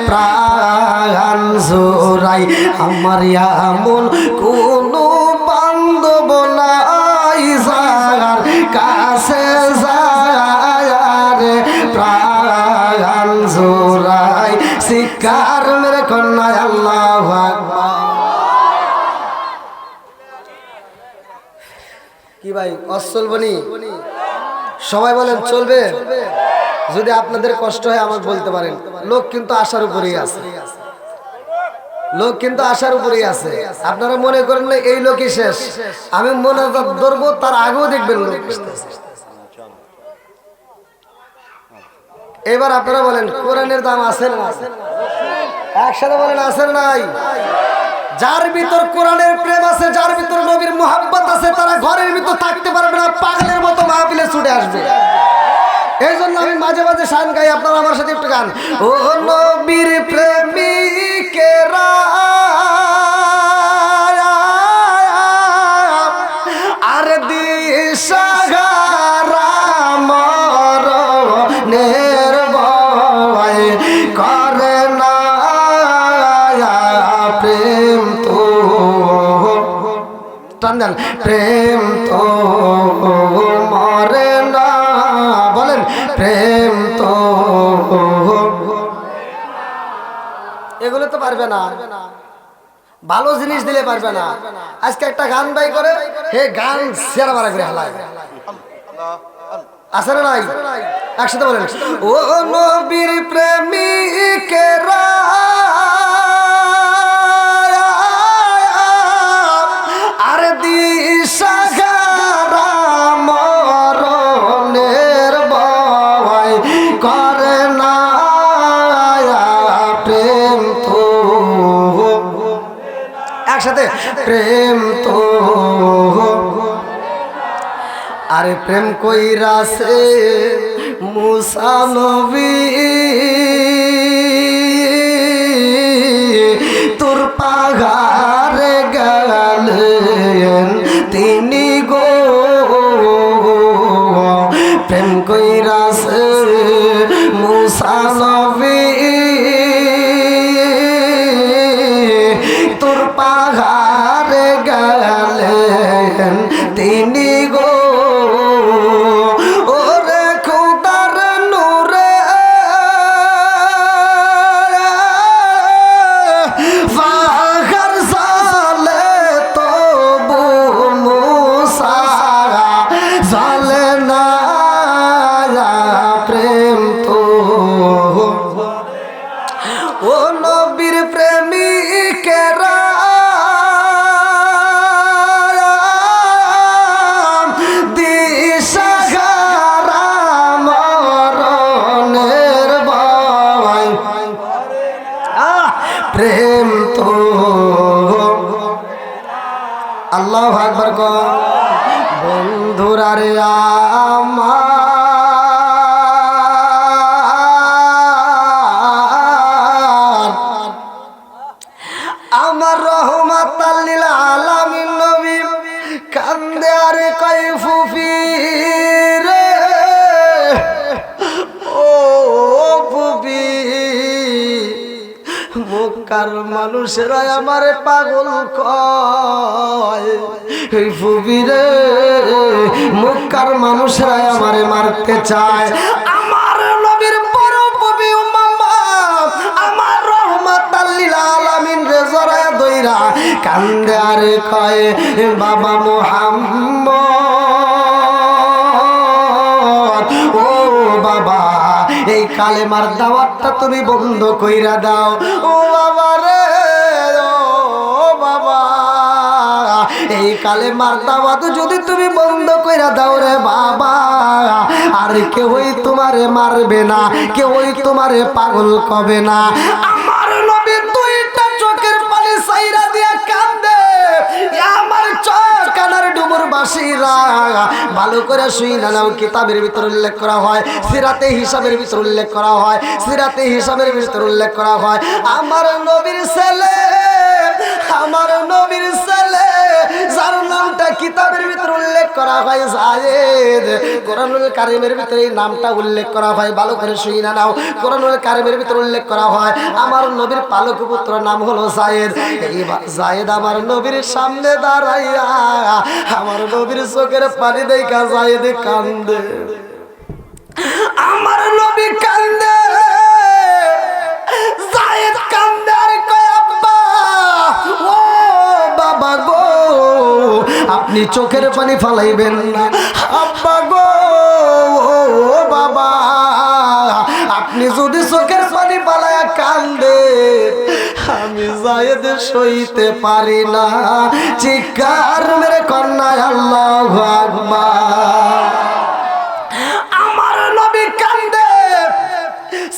প্রাণ জোড়াই আমার এমন কোনো বান্ধব নাই যার কাছে যায় প্রাণ জোড়াই শিকার মেরে কন্যা আল্লাহু আকবার কি ভাই অসল বনি সবাই বলেন চলবে যদি আপনাদের কষ্ট হয় আমাকে বলতে পারেন লোক কিন্তু আশার উপরেই আছে লোক কিন্তু আশার উপরেই আছে আপনারা মনে করেন না এই লোকই শেষ আমি মনে ধরবো তার আগেও দেখবেন লোক এবার আপনারা বলেন কোরআনের দাম আছে না একসাথে বলেন আছে নাই যার ভিতর কোরআনের প্রেম আছে যার ভিতর নবীর মুহাব্বত আছে তারা ঘরের ভিতর থাকতে পারবে না পাগলের মতো মাহফিলে ছুটে আসবে এই জন্য আমি মাঝে মাঝে শান গাই আপনারা আমার সাথে একটু গান ও নবীর প্রেমিকেরা আর দিশাহারা মরণের ভয় করে না প্রেম তো টান প্রেম তো মরে না বলেন প্রেম তো এগুলো তো পারবে না ভালো জিনিস দিলে পারবে না আজকে একটা গান বাই করে হে গান সেরা মারা করে হালায় আছে না নাই একসাথে বলেন ও নবীর প্রেমিকেরা আর দিশাহারা মরণের ভয় করে না প্রেম তো একসাথে প্রেম তো আরে প্রেম কইরাছে মুসা নবী তোর পাহাড়ে গেলেন তিনি গো প্রেম কইরাছে মুসা নবী তোর পাহাড়ে গেলেন তিনি গো ওরে খোদার নূরে তো আল্লাহু আকবার কো বন্ধুরা রে আমার রহমাতাল লিল আলামিন নবী কান্দে আর কই ফুফি রে ও ফুফি মক্কার মানুষেরা আমারে পাগল কয় এই ফুফি রে মক্কার মানুষেরা আমারে মারতে চায় আমার নবীর বড় ফুফি উম্মামা আমার রহমাতাল লিল আলামিন রে জড়ায়া দইরা কান্দে আর কয় বাবা মুহাম্মদ ও বাবা এই কালেমার দাওয়াতটা তুমি বন্ধ কইরা দাও ও বাবা রে ও বাবা এই কালেমার দাওয়াত যদি তুমি বন্ধ কইরা দাও রে বাবা আর কেউই তোমারে মারবে না কেউই তোমারে পাগল কবে না আমার নবী দুইটা চোখের পানি সাইরা দিয়া কান্দে আমার চোখ কানার ডুবুর বাসীরা ভালো করে শুইনা নাও কিতাবের ভিতর উল্লেখ করা হয় সিরাতে হিসাবের ভিতর উল্লেখ করা হয় সিরাতে হিসাবের ভিতর উল্লেখ করা হয় আমার নবীর ছেলে যার নামটা কিতাবের ভিতর উল্লেখ করা হয় যায়েদ কোরআনুল কারীমের ভিতরে এই নামটা উল্লেখ করা হয় ভালো করে শুইনা নাও কোরআনুল কারীমের ভিতর উল্লেখ করা হয় আমার নবীর পালক পুত্র নাম হলো যায়েদ এই যায়েদ আমার নবীর সামনে দাঁড়াইয়া আমার নবীর চোখের পানি দেখা যায়েদ কান্দে আমার নবী কান্দে যায়েদ কান্দে আর কয় আব্বা ও বাবা গো আপনি চোখের পানি ফালাইবেন না আব্বা গো ও বাবা আপনি যদি চোখের পানি ফালায়া কান্দে আমি যায়েদ সইতে পারি না চিৎকার মেরে কন্যা আল্লাহু আকবার আমার নবী কান্দে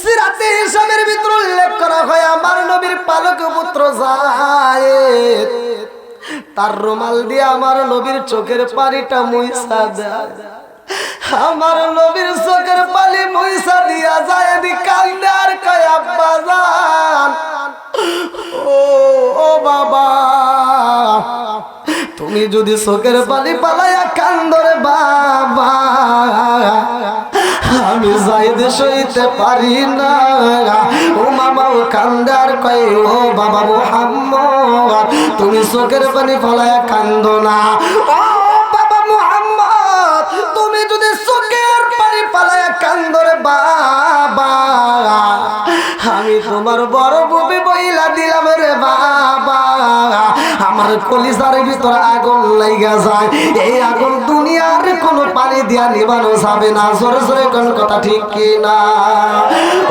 সিরাতে হিসাবের ভিতর উল্লেখ করা হয় আমার নবীর পালক পুত্র যায়েদ তার রুমাল দিয়ে আমার নবীর চোখের পানিটা মুইসা দেয় আমার নবীর চোখের পানি মুইসা দিয়া যায়েদ কান্দে আর কয় আব্বা জান ও বাবা তুমি যদি চোখের পানি পালাইয়া কান্দরে বাবা আমি যায়েদ সইতে পারি না ও মামা ও কান্দে আর কয় ও বাবা মুহাম্মদ তুমি চোখের পানি পালাইয়া কান্দো না ও বাবা মুহাম্মদ তুমি যদি চোখের পানি পালাইয়া কান্দরে বাবা আমি তোমার বড় বুবি বইলা দিলাম রে বাবা আমার কলিজার ভিতর আগুন লাইগা যায় এই আগুন দুনিয়ার কোনো পানি দিয়া নিবানো যাবে না জোরে জোরে কোন কথা ঠিক কি না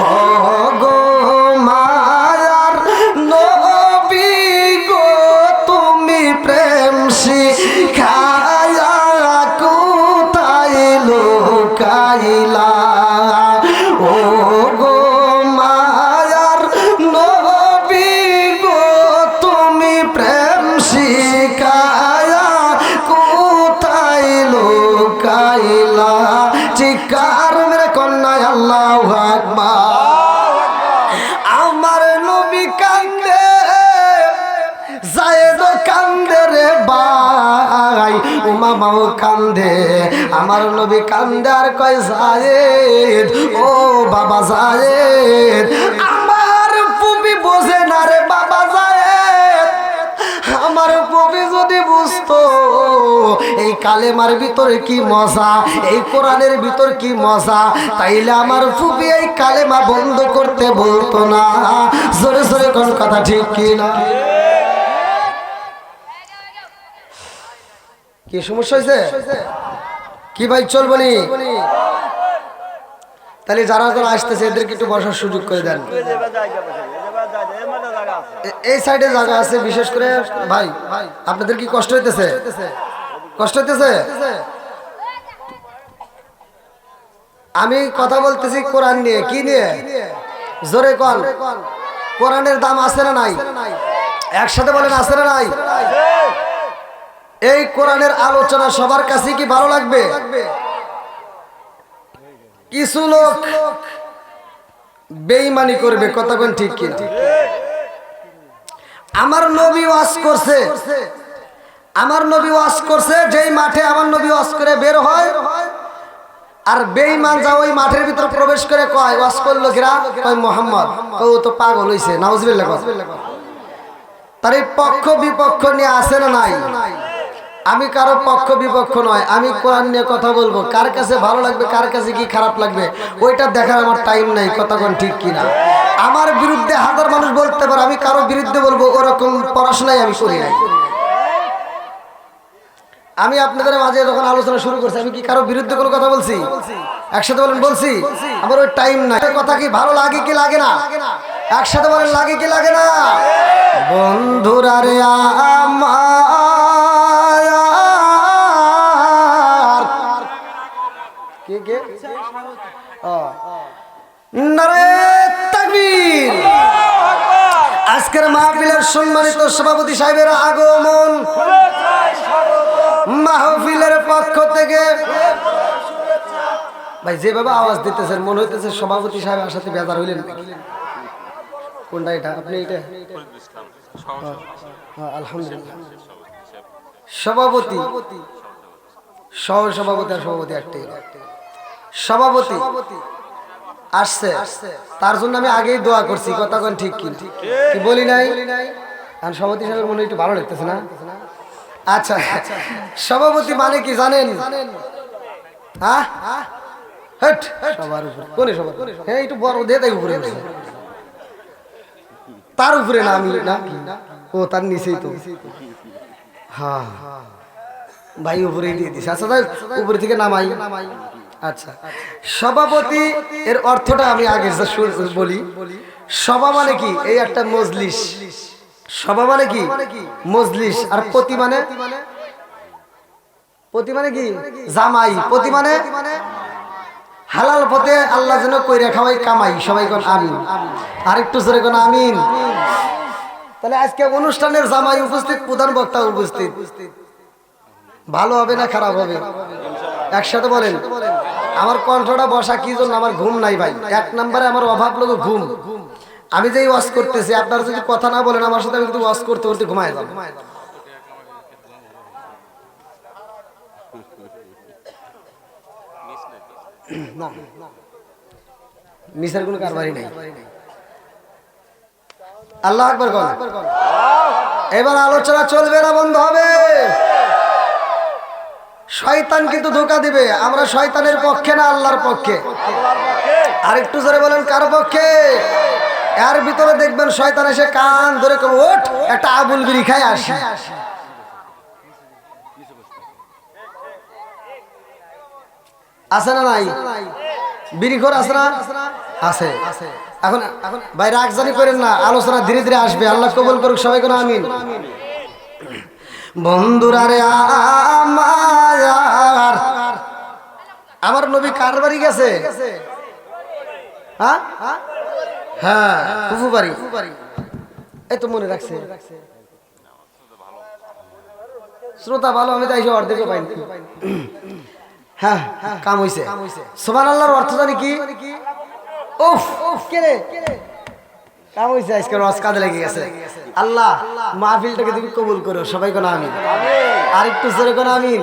ও গো মায়ার নবী গো তুমি প্রেম শিখায়া কোথায় লুকাইলা ও গো চিৎকার মেরে কন্যা আল্লাহু আকবার আমার নবী কান্দে যায়েদ কান্দে রে ভাই ও মামাও কান্দে আমার নবী কান্দে আর কয় যায়েদ ও বাবা যায়েদ আমার ফুপি বোঝে না রে বাবা যায়েদ আমার ফুপি যদি বুঝতো এই কালেমার ভিতরে কি মজা এই কোরআনের ভিতর কি মজা তাইলে আমার ফুপি এই কালেমা বন্ধ করতে বলতো না জোরে জোরে কোন কথা ঠিক কি না কি সমস্যা হয়েছে কি ভাই চলবনি তাহলে যারা যারা আসতেছে এদেরকে একটু বসার সুযোগ করে দেন এই সাইডে জায়গা আছে বিশেষ করে ভাই আপনাদের কি কষ্ট হইতেছে কষ্ট হইতেছে আমি কথা বলতেছি কোরআন নিয়ে কি নিয়ে জোরে কোন কোরআনের দাম আছে না নাই একসাথে বলেন আছে না নাই? এই কোরআনের আলোচনা সবার কাছে কি ভালো লাগবে? কিছু লোক বেঈমানি করবে, কথা কোন ঠিক কিনা? আমার নবী ওয়াজ করছে, আমার নবী ওয়াজ করছে, যেই মাঠে আমার নবী ওয়াজ করে বের হয় আর বেঈমান যা ওই মাঠের ভিতর প্রবেশ করে কয় ওয়াজ করলো কিরা, কয় মুহাম্মদ, ও তো পাগল হইছে, নাউজুবিল্লাহ। তার এই পক্ষ বিপক্ষ নিয়ে আছে না নাই? আমি কারো পক্ষ বিপক্ষ নয়, আমি কোরআন নিয়ে কথা বলবো। কার কাছে ভালো লাগবে, কার কাছে কি খারাপ লাগবে ওইটা দেখার আমার টাইম নাই, কথা কোন ঠিক কিনা? আমার বিরুদ্ধে হাজার মানুষ বলতে পারে, আমি কারো বিরুদ্ধে বলবো ওরকম পড়াশোনাই আমি করি নাই। আমি আপনাদের মাঝে যখন আলোচনা শুরু করছি, আমি কি কারো বিরুদ্ধে কোনো কথা বলছি? একসাথে বলেন বলছি? আমার ওই টাইম নাই। কথা কি ভালো লাগে কি লাগে না? একসাথে বলেন লাগে কি লাগে না? বন্ধুরা রে আমার, কে কে নারে তাকবীর। আজকের মাহফিলের সম্মানিত সভাপতি সাহেবের আগমন, মাহফিলের পক্ষ থেকে ভাই যেভাবে আওয়াজ দিতেছেন মনে হইতেছে সভাপতি সাহেব আসাতে বেজার হইলেন। কোনটা এটা? আপনি এটা? আলহামদুলিল্লাহ। সভাপতি, সহ সভাপতি আর সভাপতি একটাই। সভাপতি আসছে, তার জন্য আমি আগেই দোয়া করছি, কথা কোন ঠিক কি বলি নাই? আর সভাপতি সাহেবের মনে একটু ভালো লাগতেছে না? আচ্ছা, সভাপতি মানে কি জানেন? হ্যাঁ, সবার উপরে কোন সভাপতি? হ্যাঁ, একটু বড় দিয়ে তাই উপরে, তার উপরে না আমি না, ও তার নিচেই তো। হ্যাঁ ভাই উপরে দিয়ে দিস। আচ্ছা তাই উপরে থেকে নামাই। আচ্ছা, সভাপতি এর অর্থটা আমি আগে বলি। সভা মানে কি? এই একটা মজলিস। সভা মানে কি? মজলিস। আর পতি মানে, পতি মানে কি? জামাই। পতি মানে হালাল পথে আল্লাহ যেন কইরা খাওয়াই কামাই। সবাই কোন আমিন। আরেকটু জোরে কোন আমিন। তাহলে আজকে অনুষ্ঠানের জামাই উপস্থিত, প্রধান বক্তা উপস্থিত, ভালো হবে না খারাপ হবে? একসাথে বলেন। আমার কণ্ঠটা বসা কি জন্য? আমার ঘুম নাই ভাই। এক নম্বরে আমার অভাব লোক ঘুম। আমি যেই ওয়াজ করতেছি, আপনারা যদি কথা না বলেন আমার সাথে, আমি কিন্তু ওয়াজ করতে করতে ঘুমায় যাব। না, মিসের কোনো কারবারই নাই। আল্লাহু আকবার বল। এবার আলোচনা চলবে না, বন্ধ হবে। শয়তান কিন্তু ধোঁকা দিবে। আমরা শয়তানের পক্ষে না, আল্লাহর পক্ষে। আরেকটু জোরে বলেন, কার পক্ষে? এর ভিতরে দেখবেন শয়তান এসে কান ধরে কবে ওঠ, একটা আবুল বিড়ি খাই আসি। আছে না নাই? বিড়িখোর আছে না? আছে। এখন ভাই রাগজানি করেন না, আলোচনা ধীরে ধীরে আসবে। আল্লাহ কবুল করুক, সবাই কোনো আমিন। বন্ধুরা রে আমার নবী কার বাড়ি গেছে? হ্যাঁ হ্যাঁ, ফুফু বাড়ি। এই তো মনে রাখছে শ্রোতা ভালো, আমি তাই অর্ধেক পাইনি। হ্যাঁ, কাম হইছে। সুবহানাল্লাহর অর্থ জানি কি? উফ, কে রে? কাম হইছে, আজকে রস কাঁধে লেগে গেছে। আল্লাহ মাহফিলটাকে তুমি কবুল করো, সবাই কোন আমিন। আর একটু জোরে কোন আমিন।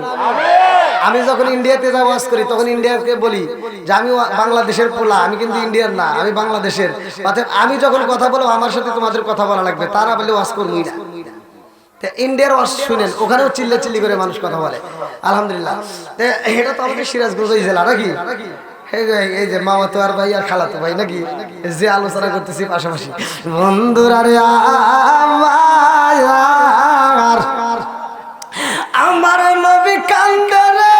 আমি যখন ইন্ডিয়াতে যা ওয়াজ করি তখন ইন্ডিয়াকে বলি যে আমি বাংলাদেশের পোলা, আমি কিন্তু ইন্ডিয়ার না, আমি বাংলাদেশের। অর্থাৎ আমি যখন কথা বলবো আমার সাথে তোমাদের কথা বলা লাগবে, তারা বলে ওয়াজ করবই না। ইন্ডিয়ার ওয়াজ শুনেন, ওখানেও চিল্লা চিল্লি করে মানুষ কথা বলে। আলহামদুলিল্লাহ, এটা তো আমাদের সিরাজগঞ্জ জেলা নাকি? এই যে মামাতো আর ভাই আর খালাতো ভাই নাকি, যে আলোচনা করতেছি পাশাপাশি। বন্ধুরা রে আমার নবী কান্দরে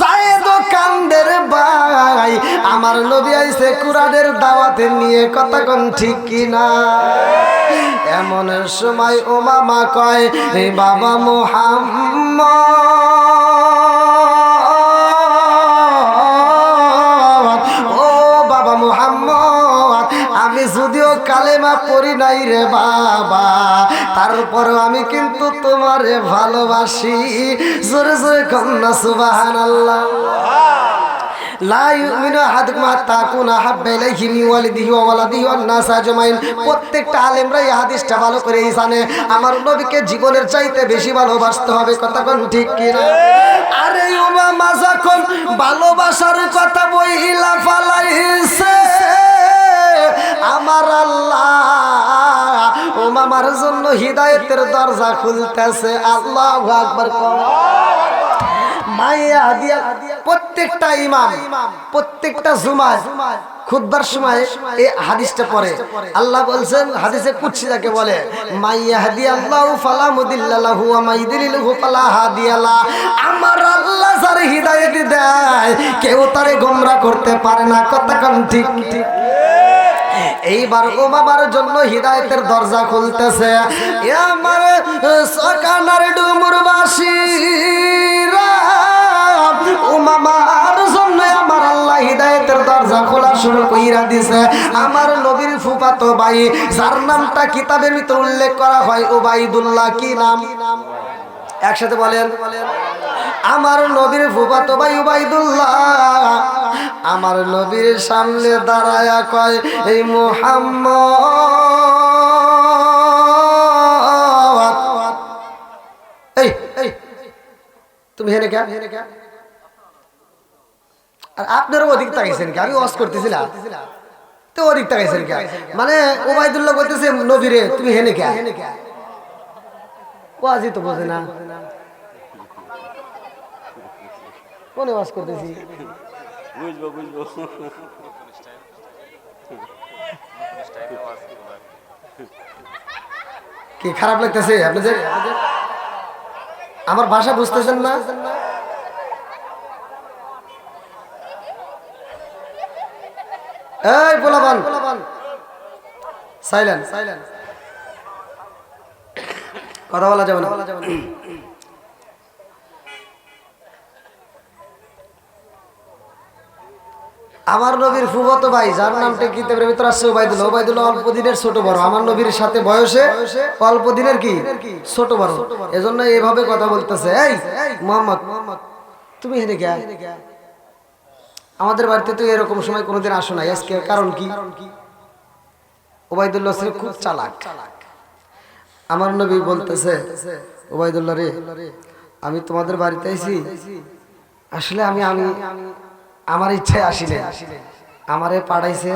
জায়েদ কান্দের ভাই, আমার নবী আইছে কুরআনের দাওয়াতে নিয়ে, কথা কোন ঠিক কিনা? এমন সময় ও মামা কয়, হে বাবা মুহাম্মদ, ও বাবা মুহাম্মদ, আমি আমি যদিও কালেমা পড়ি নাই রে বাবা, তারপরেও আমি কিন্তু তোমারে ভালোবাসি। জোরে জোরে কন্যা সুবহানাল্লাহ। লা ইউমিনু আহাদুকুম হাত্তা আকুনা আহাব্বা ইলাইহি মিন ওয়ালিদিহি ওয়া ওয়ালাদিহি ওয়ান নাস আজমাইন। প্রত্যেকটা আলেমরা এই হাদিসটা ভালো করে জানে, আমার নবীকে জীবনের চাইতে বেশি ভালোবাসতে হবে। কথা কোন ঠিক কি না? আরে উমামা যখন ভালোবাসার কথা বইলা ফালাইছে আমার আল্লাহ উমামার জন্য হিদায়াতের দরজা খুলতেছে। আল্লাহু আকবার। মাইয়া হাদিয়া প্রত্যেকটা ইমাম প্রত্যেকটা জুমায় খুতবার সময় এই হাদিসটা পড়ে। আল্লাহ বলছেন হাদিসে কুদসি যাকে বলে, মাইয়া হাদিয়াল্লাহু ফালা মুদিল্লা লাহু ওয়া মাইয়ুদ্লিলহু ফালা হাদিয়া লা। আমার আল্লাহ যারে হিদায়াত দেয় কেউ তারে গোমরা করতে পারে না। কথা কোন ঠিক ঠিক? এইবার উমামার জন্য হিদায়াতের দরজা খুলতেছে। আমার সকানার ডুমুরবাসীরা উমামার জন্য আমার আল্লাহ হিদায়াতের দরজা খোলা শুরু কইরা দিছে। আমার নবীর ফুফাতো ভাই যার নামটা কিতাবের ভিতর উল্লেখ করা হয় উবাইদুল্লাহ। কি নাম? একসাথে বলেন। আমার নবীর ফুফাতো ভাই উবাইদুল্লাহ আমার নবীর সামনে দাঁড়ায়া কয়, এই মুহাম্মদ, এই তুমি হেনে কে? আর আপনারও অধিক তাকাইছেন কি? আমি ওয়াজ করতেছিলাম তো অধিক তাকাইছেন কে? মানে উবাইদুল্লাহ বলতেছে নবীরে তুমি হেনে কে? ওয়াজই তো বোঝে না, কোনে ওয়াজ করতেছি? বুঝবো কি খারাপ লাগতেছে আপনাদের? আমার ভাষা বুঝতেছেন না? এই পোলাপান সাইলেন্ট, কথা বলা যাবে না। আমার নবীর ফুফাতো ভাই যার নামটা কিতাবের ভিতর আছে উবাইদুল্লাহ। উবাইদুল্লাহ অল্প দিনের ছোট বড়, আমার নবীর সাথে বয়সে অল্প দিনের কি ছোট বড়, এজন্য এইভাবে কথা বলতেছে। এই মুহাম্মদ তুমি হেনে কে? আমাদের বাড়িতে তো এরকম সময় কোনোদিন আসো নাই, আজকে কারণ কি? উবাইদুল্লাহ ছিল খুব চালাক। আমার নবী বলতেছে, উবাইদুল্লাহ রে আমি তোমাদের বাড়িতে আইছি, আসলে আমি আমার ইচ্ছায় আসিলে, আমারে পাঠাইছে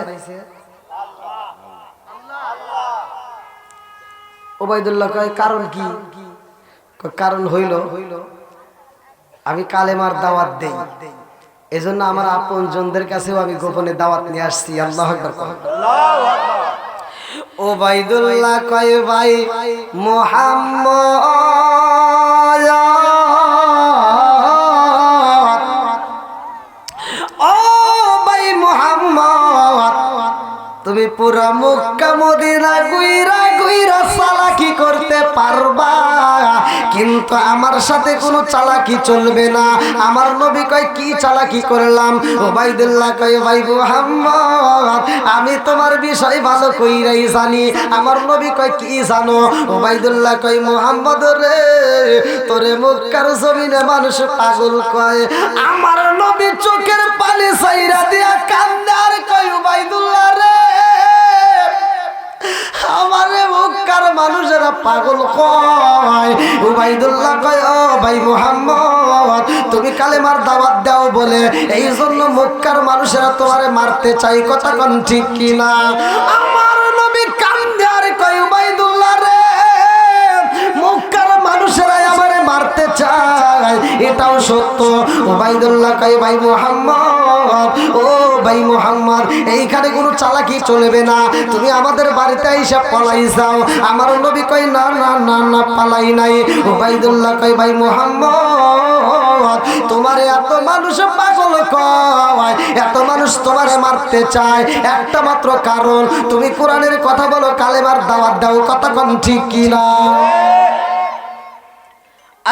উবাইদুল্লাহ। কয় কারণ কি? কারণ হইল আমি কালেমার দাওয়াত দেই, এজন্য আমার আপন জনদের কাছেও আমি গোপনে দাওয়াত নিয়ে আসছি। আল্লাহু আকবার। উবাইদুল্লাহ কয় ভাই মুহাম্মদ, তুমি পুরা মক্কা মদিনা গুইরা গুইরা চালাকি করতে পারবা, কিন্তু আমার সাথে কোনো চালাকি চলবে না। আমার নবী কয় কি চালাকি করলাম? উবাইদুল্লাহ কয় ভাই মুহাম্মদ আমি তোমার বিষয় ভালো কইরাই জানি। আমার নবী কয় কি জানো? উবাইদুল্লাহ কয় মুহাম্মদ রে তোরে মক্কার জমিনে মানুষ পাগল কয়। আমার নবী চোখের পানি ছাইরা দিয়া কান্দে আর কয় উবাইদুল্লাহ রে আমারে মক্কার মানুষেরা পাগল কয়। উবাইদুল্লাহ কয় ও ভাই মুহাম্মদ তুমি কালেমার দাওয়াত দাও বলে এই জন্য মক্কার মানুষেরা তোমারে মারতে চাই। কথা কোন ঠিক কি না? আমার নবী কান্দে আর কয় উবাইদুল্লাহ রে মক্কার মানুষেরা আমারে মারতে চায়, এটাও সত্য। উবাইদুল্লাহ কয় ভাই মুহাম্মদ, ও ভাই মুহাম্মদ এইখানে কোনো চালাকি চলবে না, তুমি আমাদের বাড়িতে এসে পালাই যাও। আমার নবী কয় না না না না পালাই নাই। উবাইদুল্লাহ কয় ভাই মুহাম্মদ তোমার এত মানুষ পাগল কয়, এত মানুষ তোমারে মারতে চায় একটা মাত্র কারণ তুমি কোরআনের কথা বলো, কালেমার দাওয়াত দাও। কথা কোন ঠিক কি না?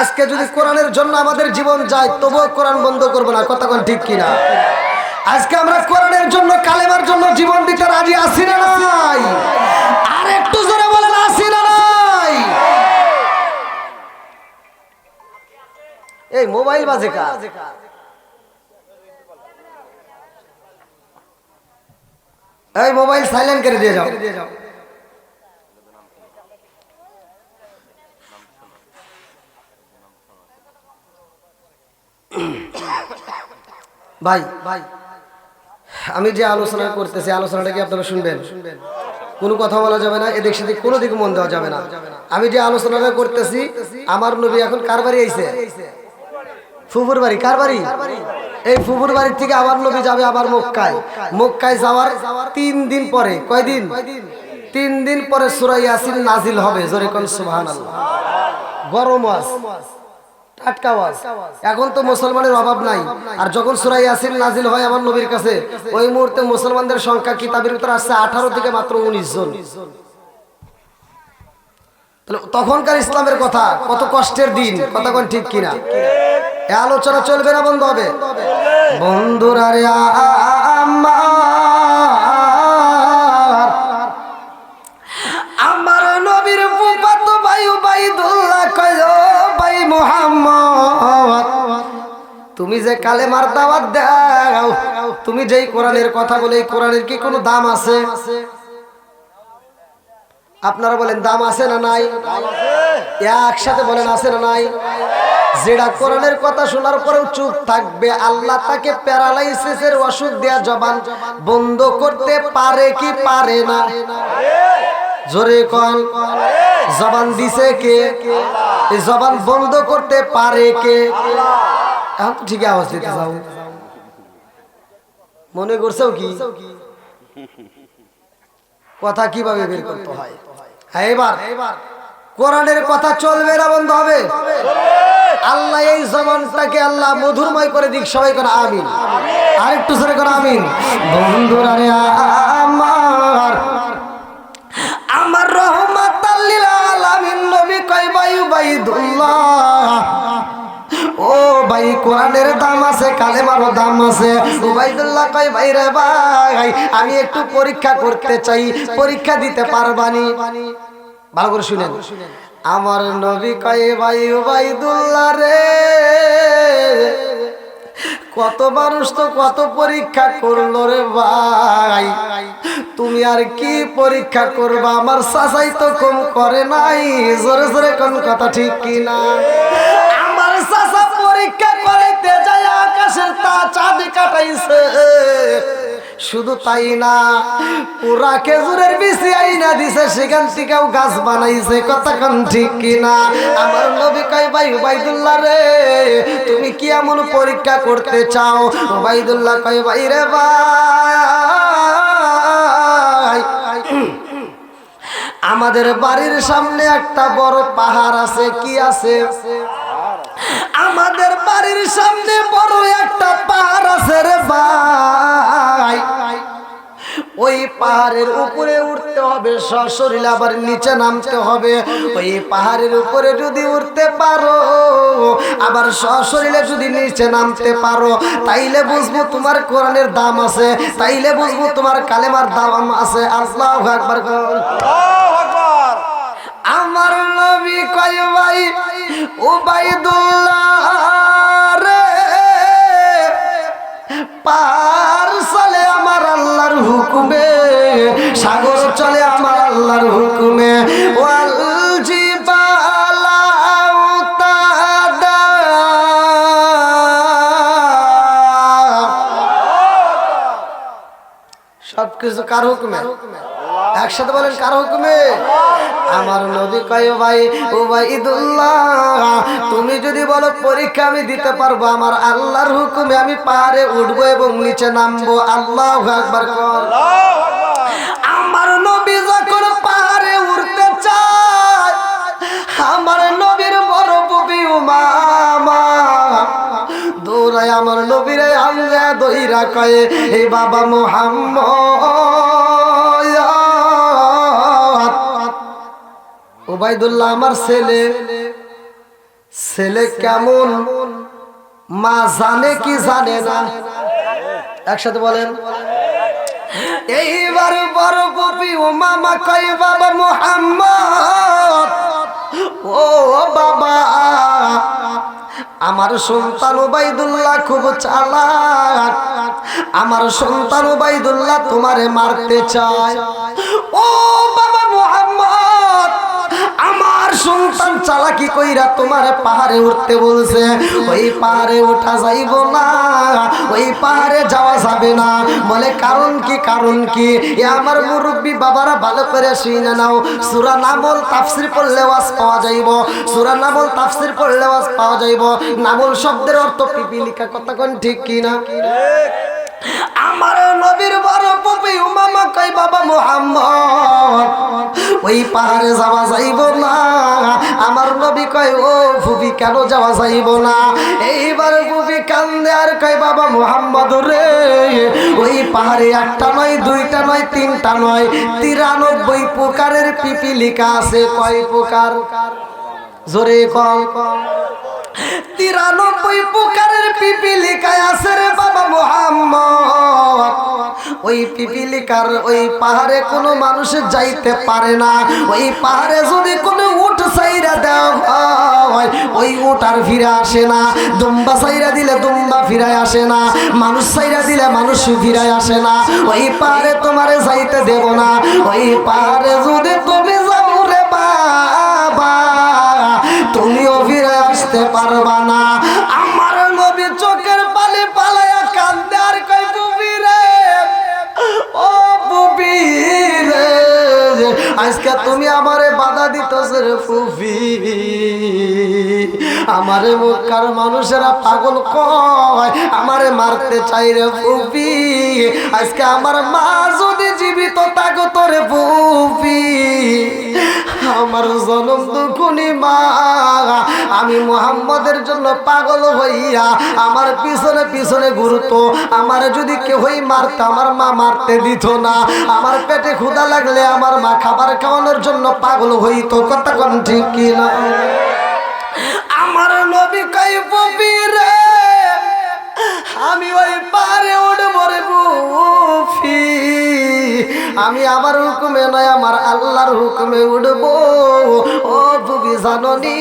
আজকে যদি কোরআনের জন্য আমাদের জীবন যায় তবুও কোরআন বন্ধ করবো না। কথা কোন ঠিক কি না? আজকে আমরা কোরআনের জন্য কালেমার জন্য জীবন দিতে রাজি আছি না? মোবাইল বাজে কার? এই মোবাইল সাইলেন্ট করে দিয়ে যাও। ভাই ভাই আমি যে আলোচনা করতেছি আলোচনাটা কি আপনারা শুনবেন? কোনো কথা বলা যাবে না, এদিক সেদিক কোনো দিকে মন দেওয়া যাবে না। আমি যে আলোচনাটা করতেছি, আমার নবী এখন কার বাড়ি আইছে? ফুফুর বাড়ি। কার বাড়ি? এই ফুফুর বাড়ির থেকে আমার নবী যাবে আবার মক্কায়। মক্কায় যাওয়ার 3 দিন পরে, কয়দিন? 3 দিন পরে সূরা ইয়াসিন নাজিল হবে। জোরে কোন সুবহানাল্লাহ। গরম ওয়াজ, টাটকা ওয়াজ। এখন তো মুসলমানের অভাব নাই। আর যখন সূরা ইয়াসিন নাজিল হয় আমার নবীর কাছে, ওই মুহূর্তে মুসলমানদের সংখ্যা কিতাবের ভিতরে আসছে 18 থেকে মাত্র 19 জন। তাহলে তখনকার ইসলামের কথা, কত কষ্টের দিন, কথা কোন ঠিক কিনা? এই আলোচনা চলবে না বন্ধ হবে? বন্ধুরা রে আমার নবীর ফুফাতো ভাই উবাইদুল্লাহ কয়, ও ভাই মুহাম্মদ, তুমি যে কালেমার দাওয়াত দাও, তুমি যেই কোরআনের কথা বলে, এই কোরআনের কি কোনো দাম আছে? আপনারা বলেন দাম আছে না নাই? একসাথে বলেন আছে না নাই? যেটা কোরআনের কথা শোনার পরেও চুপ থাকবে, আল্লাহ তাকে প্যারালাইসিসের ওষুধ দেয়া জবান বন্ধ করতে পারে কি পারে না? জোরে কোন জবান দিছে কে? এই জবান বন্ধ করতে পারে কে? এখন তো ঠিকই আওয়াজ দিতে যাও, মনে করছেও কি কথা কিভাবে বের করতে হয়? হ্যাঁ, এবার কোরআনের কথা চলবে না বন্ধ হবে? আল্লাহ এই জবানটাকে আল্লাহ মধুরময় করে দিক। সবাই করে আমিন। আর একটু জোরে করে আমিন। বন্ধুরা রে আমার, আমার রহমাতাল লিল আলামিন নবী কয় ভাই উবাইদুল্লাহ, ও ভাই কোরআনের দাম আছে, কালেমারও দাম আছে। উবাইদুল্লাহ কয় ভাই রে ভাই, আমি একটু পরীক্ষা করতে চাই, পরীক্ষা দিতে পারবানি? ভালো করে শুনেন। আমার নবী কয় ভাই উবাইদুল্লাহ রে, কত মানুষ তো কত পরীক্ষা করলো রে ভাই, তুমি আর কি পরীক্ষা করবা? আমার চাচাই তো কম করে নাই। জোরে জোরে কোন কথা ঠিক কিনা? আমার চাচা পরীক্ষা করাইতে যায় আকাশের তা চাঁদি কাটাইছে। শুধু তাই না, পুরা খেজুরের বিচি আইনা দিছে, সেখান থেকেও গাছ বানাইছে। কথা কোন ঠিক কিনা? আমার নবী কয় ভাই উবাইদুল্লাহ রে, তুমি কি এমন পরীক্ষা করতে চাও? উবাইদুল্লাহ কয় ভাই রে ভাই, আমাদের বাড়ির সামনে একটা বড় পাহাড় আছে। কি আছে? আমাদের বাড়ির সামনে বড় একটা পাহাড় আছে রে ভাই। ওই পাহাড়ের উপরে উঠতে হবে সশরীরে, আবার নিচে নামতে হবে। ওই পাহাড়ের উপরে যদি উঠতে পারো, আবার সশরীরে যদি নিচে নামতে পারো, তাইলে বুঝবো তোমার কোরআনের দাম আছে, তাইলে বুঝবো তোমার কালেমার দাম আছে। আল্লাহু আকবার। আমার নবী কয় ভাই উবাইদুল্লাহ রে, পার চলে আমার আল্লাহর হুকুমে, সাগর চলে আমার আল্লাহর হুকুমে। ওয়াল জিবালা উতাদা, সবকিছু কার হুকুমে? একসাথে বলেন কার হুকুমে? আমার নবী কয় ভাই উবাইদুল্লাহ, তুমি যদি বলো পরীক্ষা আমি দিতে পারবো, আমার আল্লাহর হুকুমে আমি পাহাড়ে উঠবো এবং নিচে নামবো। আল্লাহু আকবার। আমার নবী যখন পাহাড়ে উঠতে চায়, আমার নবীর বড় বুবি উমামা দৌড়ায় আমার নবীরে আল্লাহ দইরা কয়, এই বাবা মুহাম্মদ, উবাইদুল্লাহ আমার ছেলে, ছেলে কেমন মা জানে কি জানে না? একসাথে বলেন। এইবার বড় বুবি উমামা কয়, বাবা মুহাম্মদ, ও বাবা, আমার সন্তান উবাইদুল্লাহ খুব চালাক, আমার সন্তান উবাইদুল্লাহ তোমারে মারতে চায়। ও বাবা মুহাম্মদ, আমার সন্তান চালাকি কইরা তোমারে পাহাড়ে উঠতে বলছে। ওই পাহাড়ে ওঠা যাইব না, ওই পাহাড়ে যাওয়া যাবে না। বলে কারণ কি? কারণ কি? এ আমার মুরব্বী বাবারা ভালো করে শুনে নাও। সূরা নামল তাফসীর পড়লে ওয়াজ পাওয়া যাইব, সূরা নামল তাফসীর পড়লে ওয়াজ পাওয়া যাইব। নামল শব্দের অর্থ পিপিলিকা, কথা কোন ঠিক কি না? আমার নবীর বড় ফুফি উমামা কই বাবা মুহাম্মদ ওই পাহাড়ে যাওয়া যাইব না। আমার নবী কয় ও ফুফি কেন যাওয়া যাইব না? এইবার ফুফি কান্দে আর কয় বাবা মুহাম্মদ রে, ওই পাহাড়ে একটা নয়, দুইটা নয়, তিনটা নয়, 93 প্রকারের পিপিলিকা আছে। কয় প্রকার? জোরে কম। 93 প্রকারের পিপিলিকা আছে রে বাবা মুহাম্মদ। ওই পিপিলিকার ওই পাহাড়ে কোনো মানুষ যাইতে পারে না। ওই পাহাড়ে যদি কোনো উট সাইরা দেওয়া হয়, ওই উট আর ফিরে আসে না। দুম্বা সাইরা দিলে দুম্বা ফিরায় আসে না, মানুষ সাইরা দিলে মানুষ ফিরায় আসে না। ওই পাহাড়ে তোমারে যাইতে দেব না। ওই পাহাড়ে যদি তুমি যাও রে বাবা, তুমিও ফিরে আসতে পারবা না। আমার নবী চোখের পানি পালায়া কান্দে আর কই বুবি রে, ও বুবি রে, আজকে তুমি আমারে বাধা দিতেছ রে ফুফি। আমারে মক্কার মানুষেরা পাগল কয়, আমারে মারতে চাই রে ফুফি। আজকে আমার মা যদি জীবিত থাকতো রে ফুফি, আমার জনম দুঃখনি মা, আমি মুহাম্মদের জন্য পাগল হইয়া আমার পিছনে পিছনে ঘুরতো। আমার যদি কেউই মারত, আমার মা মারতে দিত না। আমার পেটে ক্ষুধা লাগলে আমার মা খাবার খাওয়ানোর জন্য পাগল হইতো। কথা কোন ঠিক কি না? আমার নবী কই ফুফি রে, আমি ওই পারে উঠবো রে ফুফি। আমি আমার হুকুমে নয়, আমার আল্লাহর হুকুমে উঠবো। ও ফুফি জাননি,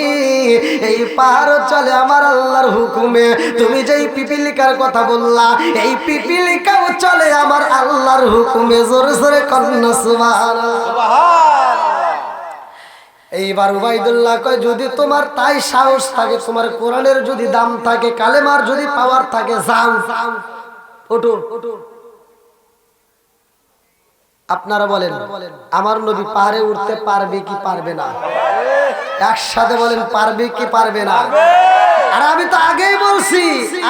এই পাহাড় চলে আমার আল্লাহর হুকুমে। তুমি যেই পিপিলিকার কথা বললা, এই পিপিলিকাও চলে আমার আল্লাহর হুকুমে। জোরে জোরে কন্যা সুবহানাল্লাহ। এইবার উবাইদুল্লাহ কয় যদি তোমার তাই সাহস থাকে, তোমার কোরআনের যদি দাম থাকে, কালেমার যদি পাওয়ার থাকে, যাও ওঠো। আপনারা বলেন আমার নবী পাহাড়ে উঠতে পারবে কি পারবে না? একসাথে বলেন পারবে কি পারবে না? আর আমি তো আগেই বলছি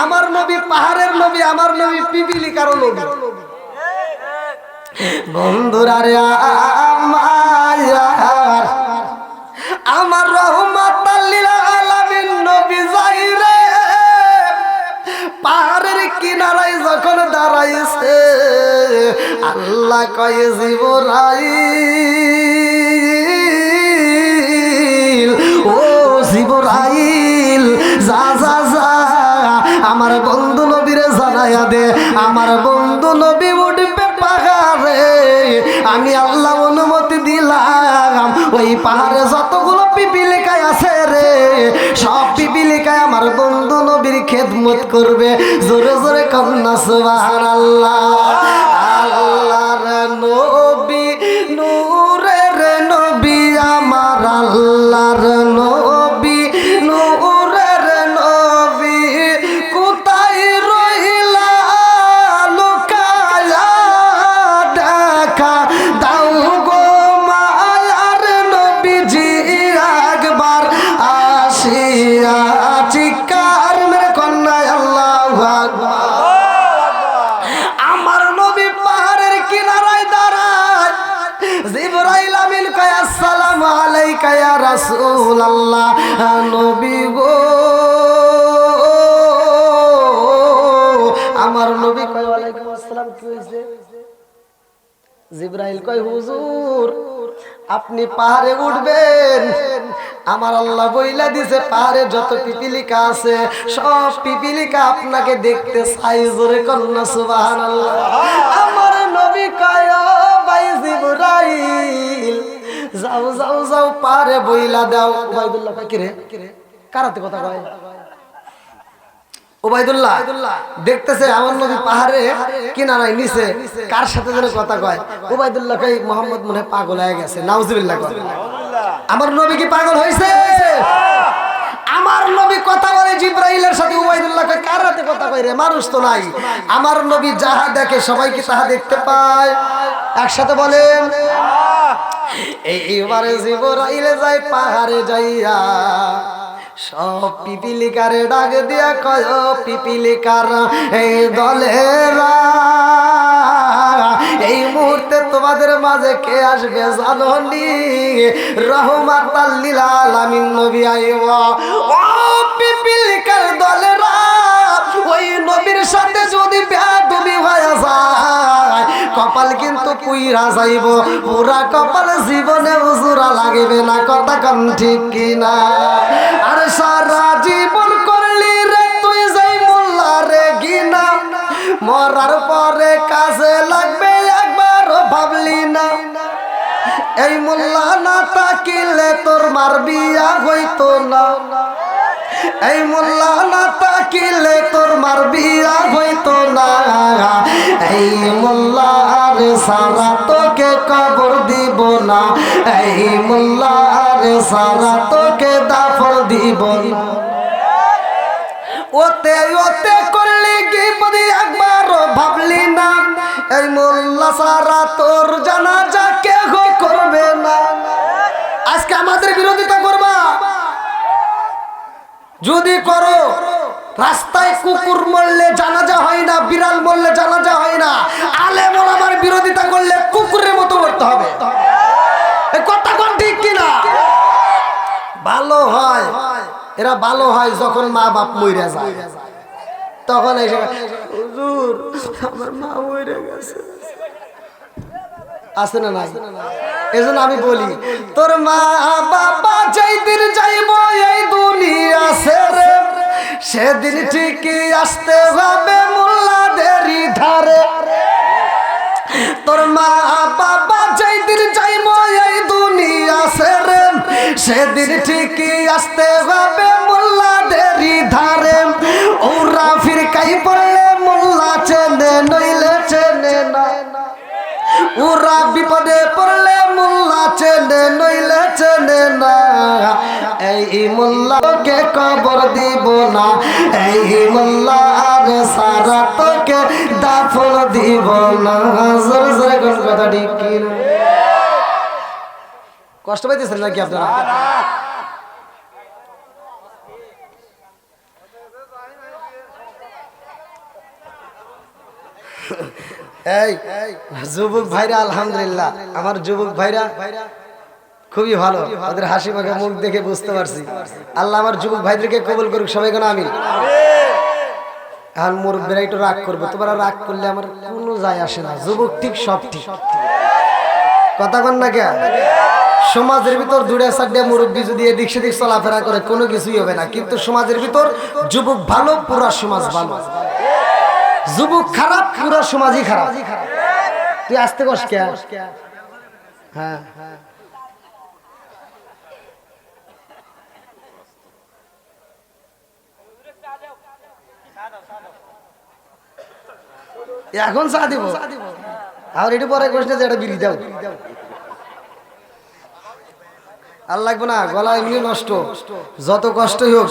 আমার নবী পাহাড়ের নবী, আমার নবী পিপিলিকারও নবী। বন্ধুরা রে আমার রহমাতাল লিল আলামিন নবী যাইরে পাহাড়ের কিনারায় যখন দাঁড়াইছে, আল্লাহ কয় জিবরাইল, ও জিবরাইল যা যা যা আমার বন্ধু নবীরে জানায়া দে, আমার বন্ধু নবী উঠবে পাহাড়ে। আমি আল্লাহ অনুমতি দিলাম, ওই পাহাড়ে যতগুলো পিপিলিকায় আছে রে, সব পিপিলিকায় আমার বন্ধু নবীর খেদমত করবে। জোরে জোরে কন্যা সুবহানাল্লাহ। আল্লাহর নবী নূরের নবী, আমার আল্লাহর নবী নূরের নবী, কোথায় রইলা লুকায়া দেখা দাও গো মায়ার নবীজি, একবার আসিয়া চিৎকার মেরে কন্যা আল্লাহু আকবার। আমার নবী পাহাড়ের কিনারায় দাঁড়ায়, জিবরাইল আমিন কয় আসসালামু আলাইকা ইয়া রাসূলুল্লাহ। নবী গো, আমার নবী কয় ওয়ালাইকুম আসসালাম। কি হইছে? জিবরাইল কয় হুজুর আপনি পাহাড়ে উঠবেন, আমার আল্লাহ বইলা দিছে পাহাড়ে যত পিপিলিকা আছে সব পিপিলিকা আপনাকে দেখতে চাই। জোরে কন্যা সুবহানাল্লাহ। আমার নবী কয় ও ভাই জিবরাইল যাও যাও যাও পাহাড়ে বইলা দাও। উবাইদুল্লাহ কয় কি রে, কারাতে কথা কয়? উবাইদুল্লাহ দেখতেছে আমার নবী পাহাড়ে কিনারায় নিচে কার সাথে যেন কথা কয়। উবাইদুল্লাহ কই মোহাম্মদ মনে হয় পাগল হয়ে গেছে, নাউজুবিল্লাহ। আমার নবী কি পাগল হয়েছে? আমার নবী কথা বলে জিব্রাইলের সাথে। উবাইদুল্লাহ কয় কার সাথে কথা কয় রে, মানুষ তো নাই। আমার নবী যাহা দেখে সবাই কি তাহা দেখতে পায়? একসাথে বলেন। এইবারে জিব্রাইলে যায় পাহাড়ে যাইয়া সব পিপিলিকারে ডাক দিয়া কয় পিপিলিকার এই দলেরা এই মুহূর্তে তোমাদের মাঝে কে আসবে জানোনি? রহমাতাল লিল আলামিন নবী আইবা। ও পিপিলিকার দলেরা, ওই নবীর সাথে যদি বেয়াদবি হয়ে যায় কপাল কিন্তু পুইরা যাইব, পুরা কপাল জীবনে উজুরা লাগবে না। কথা কম ঠিক কিনা? আর সারা জীবন করলি রে তুই যাই মোল্লা রে গিনা, মরার পরে কাজে লাগবে একবারও ভাবলি না। এই মোল্লা না তাকিলে তোর মার বিয়া হইতো না, এই মোল্লা না তাকিলে তোর মার বিয়া হইতো না। এই মোল্লার সারা তোকে কবর দিব না, এই মোল্লার সারা তোকে দাফন দিব না। ওতে ওতে করলি কি বলি একবারও ভাবলি না। এই মোল্লা সারা তোর জানাজা কেহ করবে না। আজকে আমাদের বিরোধিতা করবা, যদি করো রাস্তায় কুকুর মরলে জানাজা হয় না, বিড়াল মরলে জানাজা হয় না। আলেম ওলামার বিরোধিতা করলে কুকুরের মতো করতে হবে। কথা কোন ঠিক কিনা? ভালো হয়, এরা ভালো হয় যখন মা বাপ মইরা যায়, তখন এসে হুজুর আমার মা মইরা গেছে, আছে না নাই? এজন্য আমি বলি তোর মা বাবা যেই দিন যাইব এই দুনিয়া ছেড়ে, সেদিন ঠিকই আসতে হবে মোল্লাদেরই ধারে। তোর মা বাবা যেই দিন যাইব এই দুনিয়া ছেড়ে, সেদিন ঠিকই আসতে হবে মোল্লাদেরই ধারে। ওরা ফিরকাই পড়লে মোল্লা চেনে নইলে চেনে না, ওরা বিপদে পড়লে মোল্লা চেনে নইলে চেনে না। এই মোল্লাকে কবর দিব না, এই মোল্লার সারা তোকে দাফন দিব না। জোরে জোরে কোন কথা ঠিক কিনা? কষ্ট পাইতেছেন নাকি আপনারা? এই যুবক ভাইরা আলহামদুলিল্লাহ, আমার যুবক ভাইরা খুবই ভালো, ওদের হাসি মাখা মুখ দেখে বুঝতে পারছি। আল্লাহ আমার যুবক ভাইদেরকে কবুল করুক, সবাই কেন আমিন। এখন মুরব্বীরা একটু রাগ করবো, তোমরা রাগ করলে আমার কোনো যায় আসে না। যুবক ঠিক সব ঠিক, কথা কন না কে? সমাজের ভিতর দূরে সাইডে মুরব্বী যদি এদিক সেদিক চলাফেরা করে কোনো কিছুই হবে না, কিন্তু সমাজের ভিতর যুবক ভালো, পুরা সমাজ ভালো। যুবক খারাপ, পুরো সমাজই খারাপ। তুই আসতে কষ্ট কে? হ্যাঁ এখন চা দিব, আর একটু পরে কষ্ট যে এটা বিড়ি দাও। আর লাগবে না, গলা এমনি নষ্ট, যত কষ্টই হোক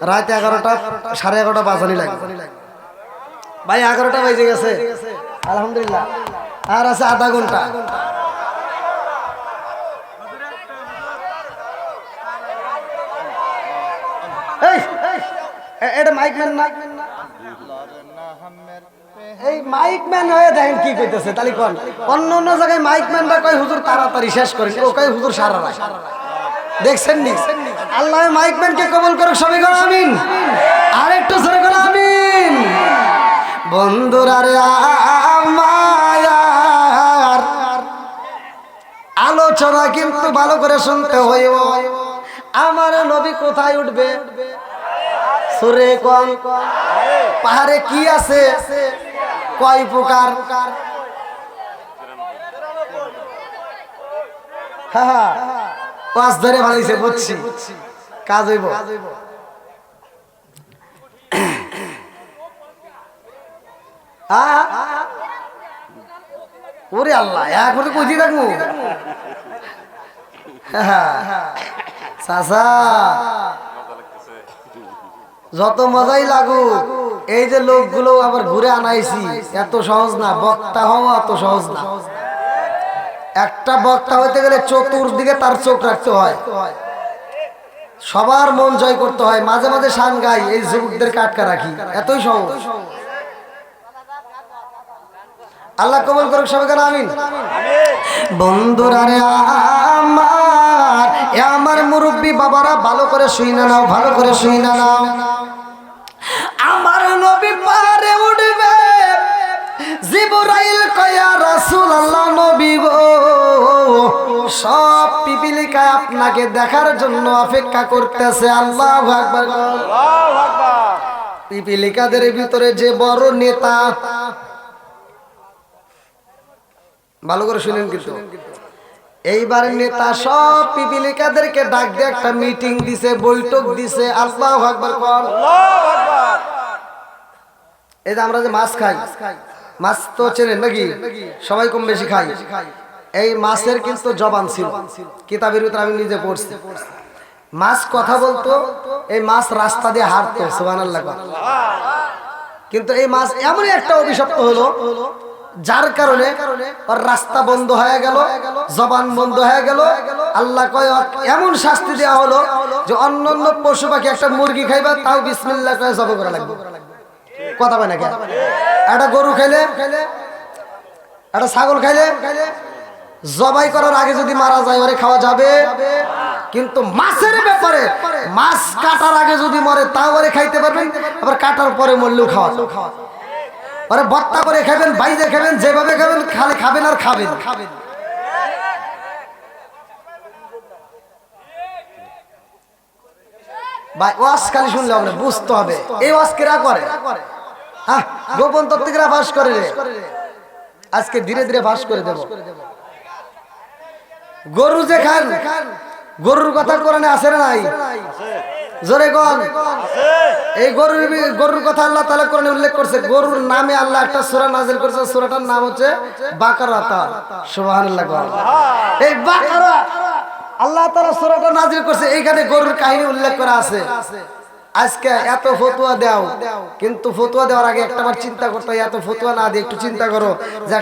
রাত 11টা 11:30 বাজানি লাগবে। ভাই 11টা বেজে গেছে আলহামদুলিল্লাহ, আর আছে আধা ঘন্টা। এটা মাইক ম্যান না, এই মাইক ম্যান হয়ে দেখেন কি কইতেছে। তাহলে কোন অন্য অন্য জায়গায় মাইক ম্যানরা কয় হুজুর তাড়াতাড়ি শেষ করেন, ও কয় হুজুর সারা রাত। দেখছেন নি? আল্লাহ মাইক ম্যানকে কবুল করুক, সবাই বলো আমিন। আর একটু জোরে বলো আমিন। বন্ধুরা রে আমার আলোচনা কিন্তু ভালো করে শুনতে হইব। আমার নবী কোথায় উঠবে? সুরে কোন পাহাড়ে কি আছে? কয় প্রকার? হ্যাঁ পাঁচ ধরে ভালাইছে, বুঝছি, কাজ হইব। ওরে আল্লাহ একবার বুঝি রাখবো চাচা যত মজাই লাগুক এই যে লোকগুলো আবার ঘুরে আনাইছি এত সহজ না, বক্তা হওয়া এত সহজ না। একটা বক্তা হইতে গেলে চতুর্দিকে তার চোখ রাখতে হয়, সবার মন জয় করতে হয়, মাঝে মাঝে শান গাই এই যুবকদেরকে আটকা রাখি, এতই সহজ। আল্লাহ কবুল করুক সবাইকে আমিন। বন্ধুরা রে আমার, এ আমার মুরব্বী বাবারা ভালো করে শুই না নাও, ভালো করে শুই না নাও। আমার নবী পারে উঠবে, জিবরাইল কয়া রাসূলুল্লাহ নবী গো সব পিপিলিকায় আপনাকে দেখার জন্য অপেক্ষা করতেছে। আল্লাহু আকবার, আল্লাহু আকবার। পিপিলিকাদের ভিতরে যে বড় নেতা, ভালো করে শুনেন কিন্তু, এইবার নেতা সব পিপিলিকাদেরকে ডাক দিয়ে একটা মিটিং দিছে, বৈঠক দিছে। আল্লাহু আকবার, আল্লাহু আকবার। এই যে আমরা যে মাছ খাই, মাছ তো চেনেন নাকি, সবাই কম বেশি খাই। এই মাছের কিন্তু জবান ছিল, কিতাবের ভিতরে আমি নিজে পড়ছি। মাছ কথা বলতো, এই মাছ রাস্তা দিয়ে হাঁটতো, সুবহানাল্লাহ। কিন্তু এই মাছ এমনই একটা অভিশপ্ত হলো যার কারণে ওর রাস্তা বন্ধ হয়ে গেল, জবান বন্ধ হয়ে গেল। আল্লাহ কয় এমন শাস্তি দেওয়া হলো যে অন্যান্য পশু পাখি একটা মুরগি খাইবা তাও বিসমিল্লাহ কয়ে জবাই করা লাগবে। কথা বলে নাকি? একটা গরু খাইলে, একটা ছাগল খাইলে জবাই করার আগে যদি মারা যায় ওরে খাওয়া যাবে, কিন্তু মাছের ব্যাপারে মাছ কাটার আগে যদি মরে তাও ওরে খাইতে পারবেন, আবার কাটার পরে মরলেও খাওয়া। আরে ভর্তা করে খাবেন, বাইরে খাবেন, যেভাবে খাবেন খালি খাবেন আর খাবেন। ভাই ওয়াজ খালি শুনলে হবে না, বুঝতে হবে এই ওয়াজ কেরা করে। হ্যাঁ, গোপন তত্ত্বীরা ভাস করে রে, আজকে ধীরে ধীরে ভাস করে দেব। গরু যে খান, গরুর কথা কোরআনে আছে না নাই? জোরে কোন? এই গরুর কথা আল্লাহ তাআলা কোরআনে উল্লেখ করছে। গরুর নামে আল্লাহ একটা সূরা নাযিল করেছে, সূরাটার নাম হচ্ছে বাকারা। সুবহানাল্লাহ। এই বাকারা আল্লাহ তাআলা সূরাটা নাযিল করছে, এইখানে গরুর কাহিনী উল্লেখ করা আছে। আজকে এত ফতোয়া দাও, কিন্তু ফতোয়া দেওয়ার আগে একটাবার চিন্তা করতে হয়, এত ফতোয়া না দিয়ে একটু চিন্তা করো যে